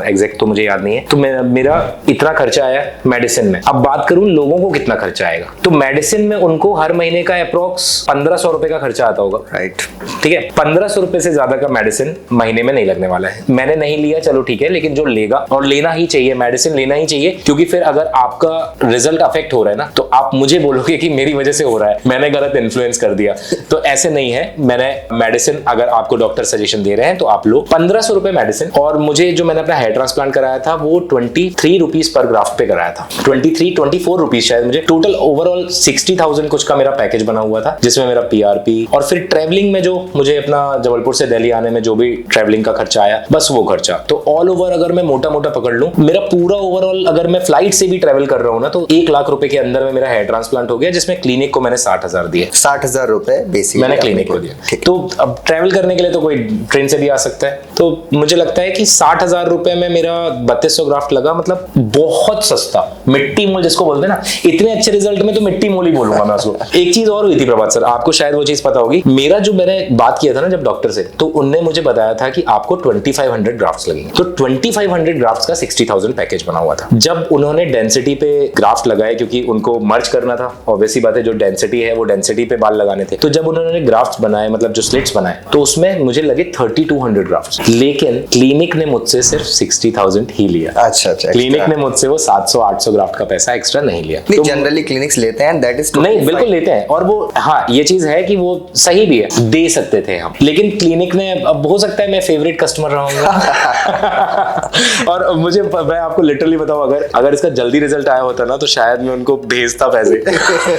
एग्जैक्ट तो मुझे याद नहीं है। तो मेरा इतना खर्चा आया मेडिसिन में। अब बात करूं लोगों को कितना खर्चा आएगा, तो मेडिसिन में उनको हर महीने का अप्रोक्स 1500 रुपए का खर्चा आता होगा, राइट? ठीक है, 1500 रुपए से ज्यादा का मेडिसिन महीने में नहीं लगने वाला है। मैंने नहीं लिया, चलो ठीक है, लेकिन जो लेगा, और लेना ही चाहिए, मेडिसिन लेना ही चाहिए, क्योंकि फिर अगर आपका रिजल्ट अफेक्ट हो रहा है ना, तो आप मुझे बोलोगे कि मेरी वजह से हो रहा है, मैंने गलत इन्फ्लुएंस कर दिया। तो ऐसे नहीं है। मैंने मेडिसिन, अगर आपको डॉक्टर सजेशन दे रहे हैं तो आप लो 1500 रुपए मेडिसिन। और मुझे जो मैंने अपना हेयर ट्रांसप्लांट कराया था वो 23 रुपीज पर ग्राफ्ट पे कराया था, 24 रुपीज शायद। मुझे टोटल ओवरऑल 60,000 कुछ का मेरा पैकेज बना हुआ था, जिसमें मेरा PRP और फिर ट्रेवलिंग में जो मुझे अपना जबलपुर से दिल्ली आने में जो भी ट्रेवलिंग का खर्चा आया, बस वो खर्चा। तो ऑल ओवर अगर मैं मोटा मोटा पकड़ लूं, मेरा पूरा ओवरऑल अगर मैं फ्लाइट से भी ट्रेवल कर रहा हूं ना, तो 1 लाख रुपए के अंदर में मेरा हेयर ट्रांसप्लांट हो गया, जिसमें क्लिनिक को मैंने 60,000 दिए। 60,000 रुपए बेसिक मैंने क्लिनिक को दिया। तो अब ट्रेवल करने के लिए तो कोई ट्रेन से भी आ सकता है, तो मुझे लगता है कि 60,000 रुपए में मेरा 3200 ग्राफ्ट लगा। मतलब बहुत सस्ता, मिट्टी मोल जिसको बोलते हैं ना, इतने अच्छे रिजल्ट में तो मिट्टी मोल ही बोलूंगा मैं उसको। एक चीज और हुई थी प्रभात सर, आपको शायद वो चीज पता होगी, मेरा जो मैंने बात किया था ना जब डॉक्टर से, तो उनने मुझे बताया था कि आपको 2500 ग्राफ्ट्स लगेंगे। तो 2500 ग्राफ्ट्स का 60,000 पैकेज बना हुआ था। जब उन्होंने डेंसिटी पे ग्राफ्ट लगाए, क्योंकि उनको मर्ज करना था, ऑब्वियसली बात है, जो डेंसिटी है वो डेंसिटी पे बाल लगाने थे, तो जब उन्होंने ग्राफ्ट्स बनाए, मतलब जो स्लिट्स बनाए, तो उसमें मुझे लगे 3200 ग्राफ्ट्स। लेकिन क्लिनिक ने मुझसे सिर्फ 60,000 ही लिया। अच्छा, क्लिनिक ने मुझसे वो 700-800 ग्राफ्ट का पैसा एक्स्ट्रा नहीं लिया। तो जनरली क्लिनिक्स लेते हैं, दैट इज नहीं, बिल्कुल लेते हैं। और वो, हाँ, ये चीज है कि वो सही भी है, दे सकते थे हम, लेकिन क्लिनिक ने, अब हो सकता है मैं फेवरेट कस्टमर रहूंगा। और मुझे, मैं आपको लिटरली बताऊं, अगर इसका जल्दी रिजल्ट आया होता ना, तो शायद मैं उनको भेजता पैसे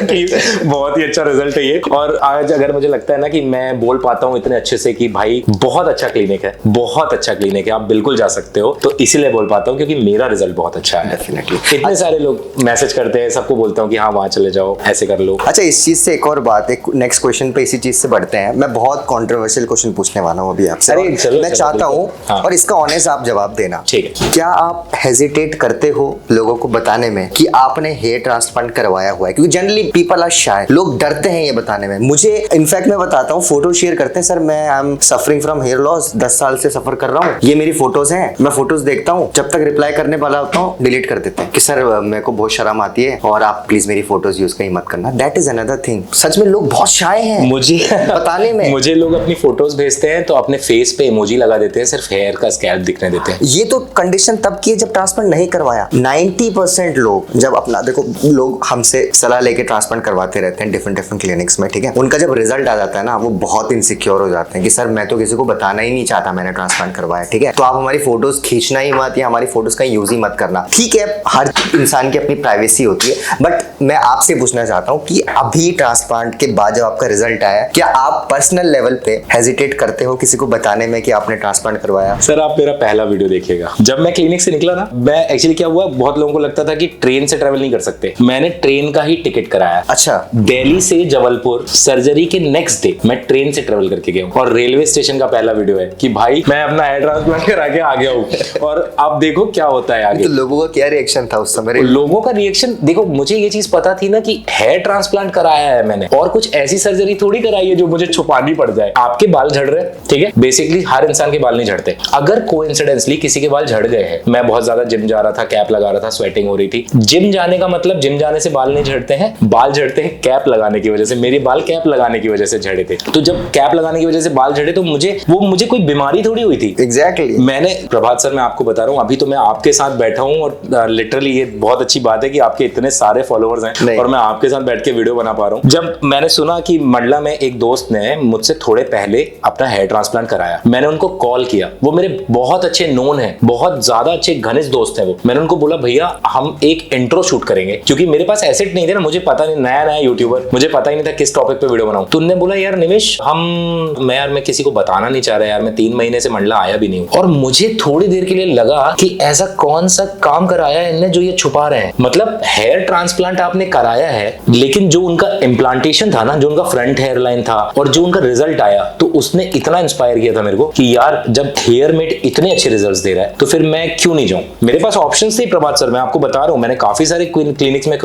कि बहुत ही अच्छा रिजल्ट है ये। और आज अगर मुझे लगता है ना कि मैं बोल पाता हूँ इतने अच्छे से कि भाई बहुत अच्छा क्लिनिक है, बहुत अच्छा क्लिनिक है, आप बिल्कुल जा सकते हो, तो इसीलिए बोल पाता हूँ क्योंकि मेरा रिजल्ट बहुत अच्छा है। डेफिनेटली। इतने सारे लोग मैसेज करते हैं, सबको बोलता हूँ कि हाँ वहाँ चले जाओ, ऐसे कर लो। अच्छा, इस चीज से एक और बात, एक नेक्स्ट क्वेश्चन पे इसी चीज से बढ़ते हैं। मैं बहुत कंट्रोवर्शियल क्वेश्चन पूछने वाला हूँ अभी आपसे। अरे चलो, मैं चाहता हूँ हाँ। और इसका ऑनेस्ट आप जवाब देना। ठीक है। क्या आप हेजिटेट करते हो लोगों को बताने में कि आपने हेयर ट्रांसप्लांट करवाया हुआ है? क्योंकि जनरली पीपल आर शाय, लोग डरते हैं ये बताने में। मुझे इनफैक्ट मैं बताता हूँ, फोटो शेयर करते हैं, सर मैं I am suffering from here loss, 10 साल से सफर कर रहा हूँ, ये मेरी फोटोज हैं। मैं फोटोज देखता हूँ, जब तक रिप्लाई करने वाला होता हूँ डिलीट कर देते हैं कि सर मेरे को बहुत शर्म आती है और आप प्लीज मेरी फोटोज यूज कहीं मत करना। That is another thing. सच में लोग बहुत शाय हैं मुझे बताने में। मुझे लोग अपनी फोटोज भेजते हैं तो अपने फेस पे इमोजी लगा देते हैं, सिर्फ हेयर का स्कैल्प दिखने देते हैं। ये तो कंडीशन तब की है जब ट्रांसप्लांट नहीं करवाया। 90% लोग जब अपना, देखो लोग हमसे सलाह लेके ट्रांसप्लांट करवाते रहते हैं डिफरेंट क्लिनिक्स में, ठीक है। उनका जब रिजल्ट आ जाता है ना, वो बहुत इनसिक्योर हो जाते हैं कि सर मैं तो किसी को बताना ही नहीं चाहता मैंने ट्रांसप्लांट करवाया, ठीक है। तो आप हमारी फोटोज खींचना ही मत या हमारी फोटोज का यूज ही मत करना। ठीक है, हर इंसान की अपनी प्राइवेसी होती है, बट मैं आपसे पूछना चाहता हूँ कि अभी ट्रांसप्लांट के बाद जब आपका रिजल्ट आया, क्या आप पर्सनल लेवल पे हेजिटेट करते हो किसी को बताने में कि आपने ट्रांसप्लांट करवाया? सर आप मेरा पहला वीडियो देखिएगा। जब मैं क्लिनिक से निकला ना, मैं एक्चुअली क्या हुआ, बहुत लोगों को लगता था कि ट्रेन से ट्रेवल नहीं कर सकते, मैंने ट्रेन का ही टिकट कराया। अच्छा। दिल्ली से जबलपुर सर्जरी के नेक्स्ट डे मैं ट्रेन से ट्रेवल करके गया हूँ। और रेलवे स्टेशन का पहला वीडियो है कि भाई मैं अपना हेयर ट्रांसप्लांट करा के आ गया हूँ। और अब देखो क्या होता है आगे। तो लोगों का क्या रिएक्शन था उस समय? लोगों का रिएक्शन देखो, मुझे ये चीज पता थी ना कि हेयर ट्रांसप्लांट कराया है मैंने, और कुछ ऐसी सर्जरी थोड़ी कराई है जो मुझे छुपानी पड़ जाए। आपके बाल झड़ रहे हैं, ठीक है, बेसिकली हर इंसान के बाल नहीं झड़ते। अगर कोइंसिडेंटली किसी के बाल झड़ गए हैं, मैं बहुत ज्यादा जिम जा रहा था, कैप लगा रहा था, स्वेटिंग हो रही थी। जिम जाने का मतलब, जिम जाने से बाल नहीं झड़ते हैं, बाल झड़ते हैं कैप लगाने की वजह से। मेरे बाल कैप लगाने की वजह से झड़े थे। तो जब कैप लगाने की वजह से बाल झड़े तो मुझे कोई बीमारी थोड़ी हुई थी। एग्जैक्टली। मैंने, प्रभात सर मैं आपको बता रहा हूँ, अभी तो मैं आपके साथ बैठा हूँ और लिटरली ये बहुत अच्छी बात है कि आपके इतने सारे फॉलोअर्स हैं और मैं आपके साथ बैठ के वीडियो बना पा रहा हूँ। जब मैंने सुना कि मंडला में एक दोस्त ने मुझसे थोड़े पहले अपना हेयर ट्रांसप्लांट कराया, मैंने उनको कॉल किया। वो मेरे बहुत अच्छे नोन है, बहुत ज्यादा अच्छे घनिष्ठ दोस्त है वो। मैंने उनको बोला भैया हम एक इंट्रो शूट करेंगे, क्योंकि मेरे पास एसेट नहीं थे ना, मुझे पता नहीं, नया यूट्यूबर, मुझे पता ही नहीं था किस टॉपिक पे वीडियो बनाऊं। तो उन्होंने बोला यार निमेश मैं किसी को बताना नहीं चाह रहा यार, मैं 3 महीने से मंडला आया भी नहीं हूं। और मुझे थोड़ी देर के लिए लगा कि ऐसा कौन सा काम कराया है इनने जो ये छुपा रहे हैं। मतलब हेयर ट्रांसप्लांट आपने कराया है, लेकिन जो उनका इम्प्लांटेशन था ना, जो उनका फ्रंट हेयर लाइन था और जो उनका रिजल्ट आया, तो उसने इतना इंस्पायर किया था मेरे को कि यार जब हेयर मेट इतने अच्छे रिजल्ट्स दे रहा है तो फिर मैं क्यों नहीं जाऊं। मेरे पास ऑप्शंस थे प्रभात सर, मैं आपको बता रहा हूं, मैंने काफी सारे क्लिनिक्स में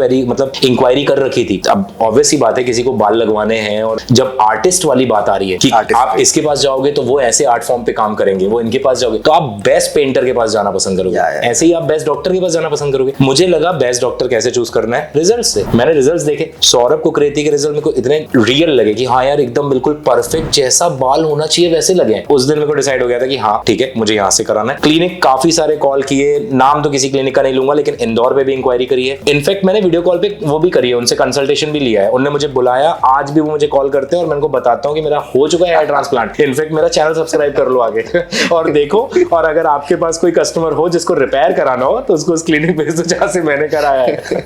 इंक्वायरी कर रखी थी। अब ऑब्वियस सी बात है किसी को बाल लगवाने हैं, और जब आर्टिस्ट वाली बात आ रही है कि आप इसके पास जाओगे तो वो ऐसे आर्ट फॉर्म पे काम करेंगे, वो इनके पास जाओगे तो आप बेस्ट पेंटर के पास जाना पसंद करोगे, ऐसे ही आप बेस्ट डॉक्टर के पास जाना पसंद करोगे। मुझे लगा बेस्ट डॉक्टर कैसे चूज करना है, रिजल्ट से। मैंने रिजल्ट्स देखे, सौरभ कुकरेती के रिजल्ट मेरे को इतने रियल लगे कि हाँ यार एकदम बिल्कुल परफेक्ट, जैसा बाल होना चाहिए वैसे लगे। उस दिन मेरे को डिसाइड हो गया था कि हाँ ठीक है मुझे यहाँ से कराना है। क्लिनिक काफी सारे कॉल किए, नाम तो किसी क्लिनिक का नहीं लूंगा, लेकिन इंदौर पे भी इंक्वायरी करी है। इनफैक्ट मैंने वीडियो कॉल पे वो भी करी है, उनसे कंसल्टेशन भी लिया है। उन्होंने मुझे बुलाया, आज भी वो मुझे कॉल करते हैं और मैं उनको बताता हूँ कि मेरा हो चुका है हेयर ट्रांसप्लांट। इनफैक्ट मेरा चैनल सब्सक्राइब कर लो आगे और देखो। और अगर आपके पास कोई कस्टमर हो जिसको रिपेयर कराना हो तो उसको उस क्लिनिक भेज दो जहाँ से मैंने कराया है।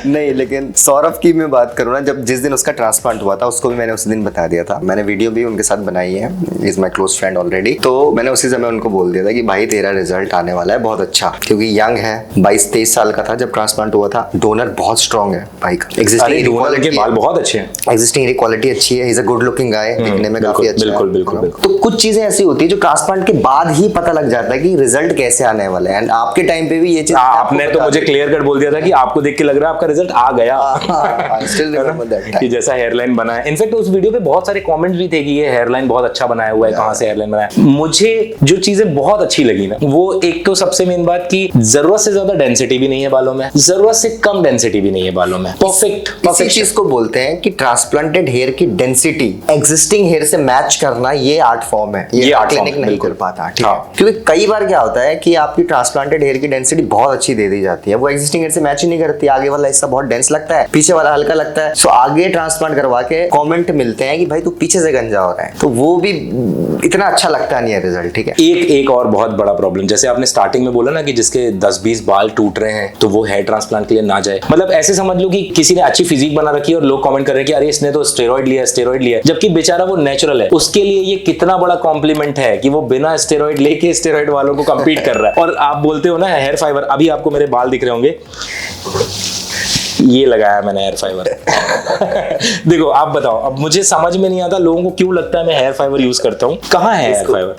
नहीं, लेकिन सौरभ की मैं बात करूँ ना, जब जिस दिन उसका ट्रांसप्लांट हुआ था उसको भी मैंने उसी दिन बता दिया था। मैंने वीडियो भी उनके साथ बनाई है, is my close friend already. तो मैंने उसी समय उनको बोल दिया था कि भाई तेरा रिजल्ट आने वाला है बहुत अच्छा, क्योंकि यंग है, 22-23 साल का था जब ट्रांसप्लांट हुआ था। डोनर बहुत स्ट्रॉन्ग है भाई का, एग्जिस्टिंग के बाल बहुत अच्छे हैं, एग्जिस्टिंग हेयर क्वालिटी अच्छी है, is a good looking guy, दिखने में काफी अच्छा है। बिल्कुल। तो कुछ चीजें ऐसी होती है जो ट्रांसप्लांट के बाद ही पता लग जाता है कि रिजल्ट कैसे आने वाला है। एंड आपके टाइम पे भी ये चीज आपने तो मुझे क्लियर कट बोल दिया था कि आपको देख के लग रहा है आपका रिजल्ट आ गया। कि जैसा हेयरलाइन बना है। इनफैक्ट उस वीडियो पे बहुत सारे कमेंट्स भी थे कि ये हेयरलाइन बहुत अच्छा बनाया हुआ है, कहां से हेयरलाइन बनाया। मुझे जो चीजें बहुत अच्छी लगी ना, वो एक तो सबसे मेन बात की जरूरत से ज्यादा डेंसिटी भी नहीं है बालों में, जरूरत से कम डेंसिटी भी नहीं है बालों में। परफेक्ट चीज को बोलते हैं कि ट्रांसप्लांटेड हेयर की डेंसिटी एग्जिस्टिंग हेयर से मैच करना, ये आर्ट फॉर्म है, ये क्लिनिक नहीं कर पाता, ठीक है। क्योंकि कई बार क्या होता है कि आपकी ट्रांसप्लांटेड हेयर की डेंसिटी बहुत अच्छी दे दी जाती है, वो एग्जिस्टिंग हेयर से मैच ही नहीं करती। आगे वाला हिस्सा बहुत डेंस लगता है, पीछे वाला हल्का लगता है। सो आगे ट्रांसप्लांट करवा के कमेंट मिलते हैं कि भाई तू पीछे से गंजा हो रहा है, तो वो भी इतना अच्छा लगता नहीं है रिजल्ट, ठीक है। एक और बहुत बड़ा प्रॉब्लम, जैसे आपने स्टार्टिंग में बोला ना कि जिसके 10-20 बाल टूट रहे हैं तो वो हेयर ट्रांसप्लांट के लिए ना जाए। मतलब ऐसे समझ लो कि किसी ने अच्छी फिजिक बना रखी है और लोग कमेंट कर रहे हैं कि अरे इसने तो स्टेरॉइड लिया, जबकि बेचारा वो नेचुरल है। उसके लिए ये कितना बड़ा कॉम्प्लीमेंट है कि वो बिना स्टेरॉइड लेके स्टेरॉइड वालों को कंपीट कर रहा है। और आप बोलते हो ना हेयर फाइबर, अभी आपको मेरे बाल दिख रहे होंगे, ये लगाया मैंने हेयर फाइबर। देखो आप बताओ, अब मुझे समझ में नहीं आता लोगों को क्यों लगता है मैं हेयर फाइबर यूज करता हूँ। कहाँ है हेयर फाइबर?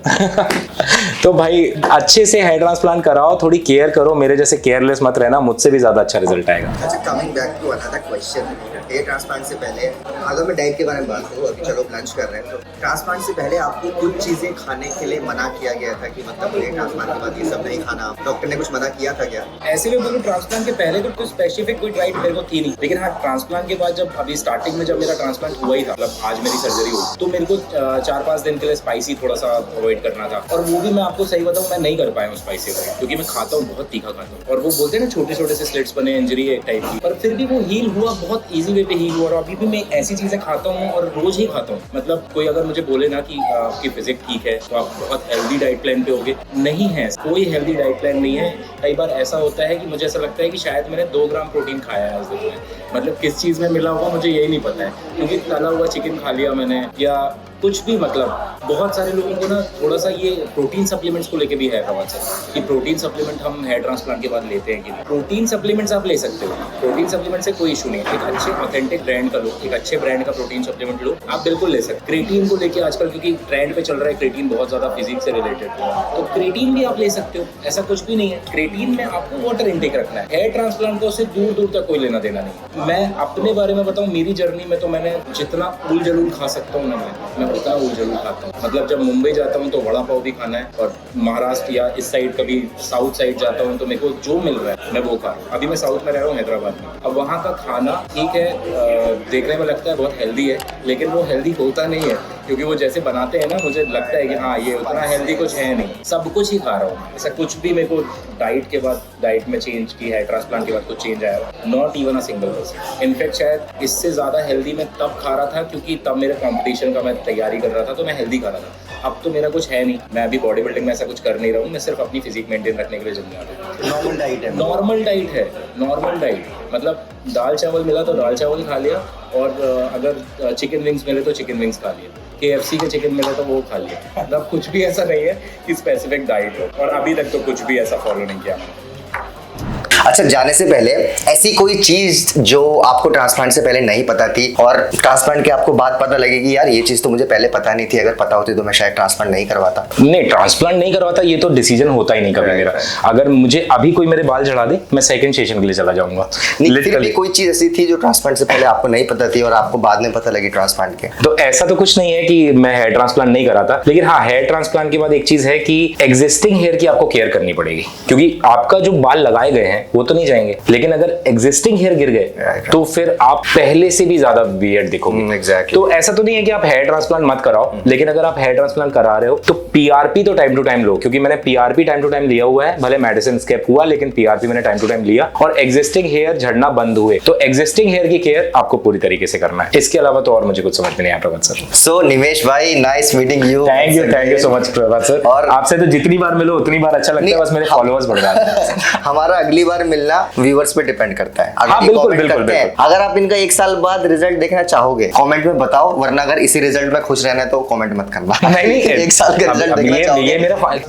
तो भाई अच्छे से हेयर ट्रांसप्लांट कराओ, थोड़ी केयर करो, मेरे जैसे केयरलेस मत रहना, मुझसे भी ज्यादा अच्छा रिजल्ट आएगा। अच्छा, coming back to another question, hair transplant से पहले अगर मैं डाइट के बारे में बात करूँ, अभी चलो लंच कर रहे हैं, तो ट्रांसप्लांट से पहले आपको कुछ चीजें खाने के लिए मना किया गया था कि मतलब हेयर ट्रांसप्लांट के बाद ये सब नहीं खाना, डॉक्टर ने कुछ मना किया था क्या? ऐसे में बोलूँ ट्रांसप्लांट के पहले तो कुछ स्पेसिफिक कोई डाइट मेरे को थी नहीं, लेकिन हाँ ट्रांसप्लांट के बाद जब अभी स्टार्टिंग में जब मेरा ट्रांसप्लांट हुआ ही था, मतलब आज मेरी सर्जरी हुई, तो मेरे को 4-5 दिन के लिए स्पाइसी थोड़ा सा अवॉइड करना था, और वो भी मैं आपको सही बताऊँ मैं नहीं कर पाया हूँ स्पाइसी अवॉइड, क्योंकि मैं खाता हूँ बहुत तीखा खाता हूँ, और वो बोलते हैं ना छोटे छोटे से स्लिट्स बने, इंजरी एक टाइप की, पर फिर भी वो हील हुआ, बहुत ईजी वे पे हील हुआ, और अभी भी मैं ऐसी चीजें खाता हूँ और रोज ही खाता हूँ। मतलब कोई अगर मुझे बोले ना कि आपकी फिजिक ठीक है तो आप बहुत हेल्दी डाइट प्लान पे होगे, नहीं है, कोई हेल्दी डाइट प्लान नहीं है। कई बार ऐसा होता है कि मुझे ऐसा लगता है कि शायद मैंने 2 ग्राम प्रोटीन खाया है उस दिन में, मतलब किस चीज़ में मिला होगा मुझे यही नहीं पता है, क्योंकि तला हुआ चिकन खा लिया मैंने या कुछ भी। मतलब बहुत सारे लोगों को ना थोड़ा सा ये प्रोटीन सप्लीमेंट्स को लेके भी है प्रवाद सर कि प्रोटीन सप्लीमेंट हम हेयर ट्रांसप्लांट के बाद लेते हैं कि नहीं। प्रोटीन सप्लीमेंट्स आप ले सकते हो, प्रोटीन सप्लीमेंट से कोई इशू नहीं है, एक अच्छे ऑथेंटिक ब्रांड का लो, एक अच्छे ब्रांड का प्रोटीन सप्लीमेंट लो, आप बिल्कुल ले सकते। क्रेटीन को लेके आजकल क्योंकि ट्रेंड पे चल रहा है, क्रेटीन बहुत ज्यादा फिजिक्स से रिलेटेड, तो क्रेटीन भी आप ले सकते हो, ऐसा कुछ भी नहीं है। क्रेटीन में आपको वाटर इनटेक रखना है, हेयर ट्रांसप्लांट को उससे दूर दूर तक कोई लेना देना नहीं। मैं अपने बारे में बताऊं, मेरी जर्नी में तो मैंने जितना उल जलूल खा सकता हूँ ना मैं उतना उल जलूल खाता हूँ। मतलब जब मुंबई जाता हूँ तो वड़ा पाव भी खाना है, और महाराष्ट्र या इस साइड कभी साउथ साइड जाता हूँ तो मेरे को जो मिल रहा है मैं वो खा रहा हूँ। अभी मैं साउथ में रह रहा हूँ हैदराबाद में, अब वहाँ का खाना ठीक है, देखने में लगता है बहुत हेल्दी है, लेकिन वो हेल्दी होता नहीं है, क्योंकि वो जैसे बनाते हैं ना मुझे लगता है कि हाँ ये उतना हेल्दी कुछ है नहीं, सब कुछ ही खा रहा हूँ। ऐसा कुछ भी मेरे को डाइट के बाद, डाइट में चेंज की है, ट्रांसप्लांट के बाद कुछ चेंज आया, not even a single percent. In fact शायद इससे ज़्यादा हेल्दी मैं तब खा रहा था क्योंकि तब मेरे कंपटीशन का मैं तैयारी कर रहा था, तो मैं हेल्दी खा रहा था। अब तो मेरा कुछ है नहीं, मैं अभी बॉडी बिल्डिंग में ऐसा कुछ कर नहीं रहा हूँ, मैं सिर्फ अपनी फिजिक मेंटेन रखने के लिए जिम जाता हूँ। नॉर्मल डाइट है, नॉर्मल डाइट है, नॉर्मल डाइट मतलब दाल चावल मिला तो दाल चावल खा लिया, और अगर चिकन विंग्स मिले तो चिकन विंग्स खा लिया, KFC के चिकन मिले तो वो खा लिया। मतलब कुछ भी ऐसा नहीं है कि स्पेसिफिक डाइट हो, और अभी तक तो कुछ भी ऐसा फॉलो नहीं किया। अच्छा, जाने से पहले ऐसी कोई चीज जो आपको ट्रांसप्लांट से पहले नहीं पता थी और ट्रांसप्लांट के आपको बात पता लगे कि यार ये चीज तो मुझे पहले पता नहीं थी, अगर पता होती तो मैं शायद ट्रांसप्लांट नहीं करवाता? नहीं, ट्रांसप्लांट नहीं करवाता, ये तो डिसीजन होता ही नहीं कभी मेरा। अगर मुझे अभी कोई मेरे बाल झड़ा दे, मैं सेकंड सेशन के लिए चला जाऊंगा। फिर भी कोई चीज ऐसी थी जो ट्रांसप्लांट से पहले आपको नहीं पता थी और आपको बाद में पता लगी ट्रांसप्लांट के? तो ऐसा तो कुछ नहीं है कि मैं हेयर ट्रांसप्लांट नहीं कराता, लेकिन हाँ हेयर ट्रांसप्लांट के बाद एक चीज है कि एग्जिस्टिंग हेयर की आपको केयर करनी पड़ेगी, क्योंकि आपका जो बाल लगाए गए हैं वो तो नहीं जाएंगे, लेकिन अगर एग्जिस्टिंग हेयर गिर गए तो फिर आप पहले से भी ज्यादा वियर्ड दिखोगे। Exactly. तो ऐसा तो नहीं है कि आप हेयर ट्रांसप्लांट मत कराओ, लेकिन अगर आप हेयर ट्रांसप्लांट करा रहे हो तो पीआरपी तो टाइम टू टाइम लो, क्योंकि मैंने पीआरपी टाइम टू टाइम लिया हुआ है, भले मेडिसिन स्किप हुआ लेकिन पीआरपी मैंने टाइम टू टाइम लिया, और एग्जिस्टिंग हेयर झड़ना बंद हुए तो एग्जिस्टिंग हेयर की केयर आपको पूरी तरीके से करना है। इसके अलावा तो और मुझे कुछ समझ में नहीं आता सर। सो निमेश भाई, nice meeting you. Thank you so much Prabhat sir. और आपसे तो जितनी बार मिलो उतनी बार अच्छा लगता है, बस मेरे फॉलोअर्स बढ़ जाते हैं। हमारा अगली बार मिलना व्यूअर्स पे डिपेंड करता है। हाँ, बिल्कुल। अगर आप इनका 1 साल बाद रिजल्ट देखना चाहोगे कमेंट में बताओ, वरना अगर इसी रिजल्ट में खुश रहना है तो कमेंट मत करना। नहीं 1 साल का रिजल्ट देखना चाहोगे। ये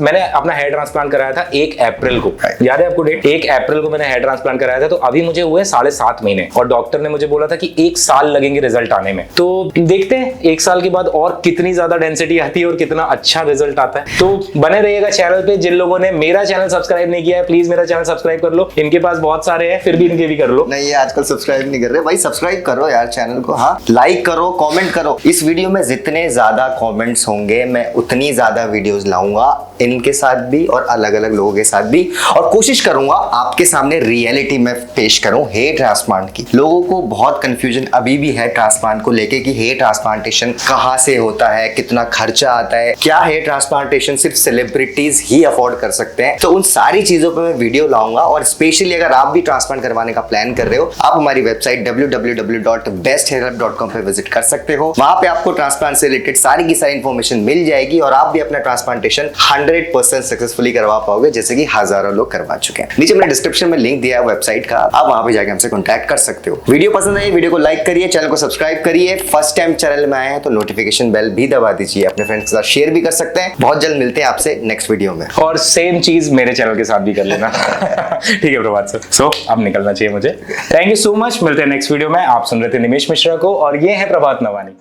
मैंने अपना हेयर ट्रांसप्लांट कराया था 1 अप्रैल को, याद है आपको डेट? 1 अप्रैल को मैंने हेयर ट्रांसप्लांट कराया था, तो अभी मुझे हुए 7.5 महीने, और डॉक्टर ने मुझे बोला था कि 1 साल लगेंगे रिजल्ट आने में। तो देखते हैं 1 साल के बाद और कितनी ज्यादा डेंसिटी आती है और कितना अच्छा रिजल्ट आता है। तो बने रहिएगा चैनल पे। जिन लोगों ने मेरा चैनल सब्सक्राइब नहीं किया है प्लीज मेरा चैनल सब्सक्राइब कर लो, इनके पास बहुत सारे हैं फिर भी इनके भी कर लो। नहीं, ये आजकल सब्सक्राइब नहीं कर रहे भाई, सब्सक्राइब करो यार चैनल को। हाँ, लाइक करो, कमेंट करो। इस वीडियो में जितने ज्यादा कमेंट्स होंगे मैं उतनी ज्यादा वीडियोस लाऊंगा, इनके साथ भी और अलग अलग लोगों के साथ भी, और कोशिश करूंगा आपके सामने रियलिटी में पेश करूं हेयर ट्रांसप्लांट की। लोगों को बहुत कंफ्यूजन अभी भी है ट्रांसप्लांट को लेके कि हेयर ट्रांसप्लांटेशन कहाँ से होता है, कितना खर्चा आता है, क्या हेयर ट्रांसप्लांटेशन सिर्फ सेलिब्रिटीज ही अफोर्ड कर सकते हैं। तो उन सारी चीजों पर मैं वीडियो लाऊंगा, और स्पेशली अगर आप भी ट्रांसप्लांट करवाने का प्लान कर रहे हो, आप हमारी वेबसाइट www.besthairhelp.com पे विजिट कर सकते हो। वहां पे आपको ट्रांसप्लांट से रिलेटेड सारी की सारी इंफॉर्मेशन मिल जाएगी, और आप भी अपना ट्रांसप्लांटेशन 100% सक्सेसफुली करवा पाओगे, जैसे कि हजारों लोग करवा चुके हैं। नीचे मैंने डिस्क्रिप्शन में लिंक दिया है वेबसाइट का, आप वहां पे जाके हमसे कॉन्टैक्ट कर सकते हो। वीडियो पसंद आई वीडियो को लाइक करिए, चैनल को सब्सक्राइब करिए। फर्स्ट टाइम चैनल में आए हैं तो नोटिफिकेशन बेल भी दबा दीजिए, अपने फ्रेंड्स के साथ शेयर भी कर सकते हैं। बहुत जल्द मिलते हैं आपसे नेक्स्ट वीडियो में, और सेम चीज मेरे चैनल के साथ भी कर लेना। ठीक है। प्रभात सर। सो अब निकलना चाहिए मुझे। थैंक यू सो मच, मिलते हैं नेक्स्ट वीडियो में। आप सुन रहे थे निमेश मिश्रा को और ये है प्रभात नवानी।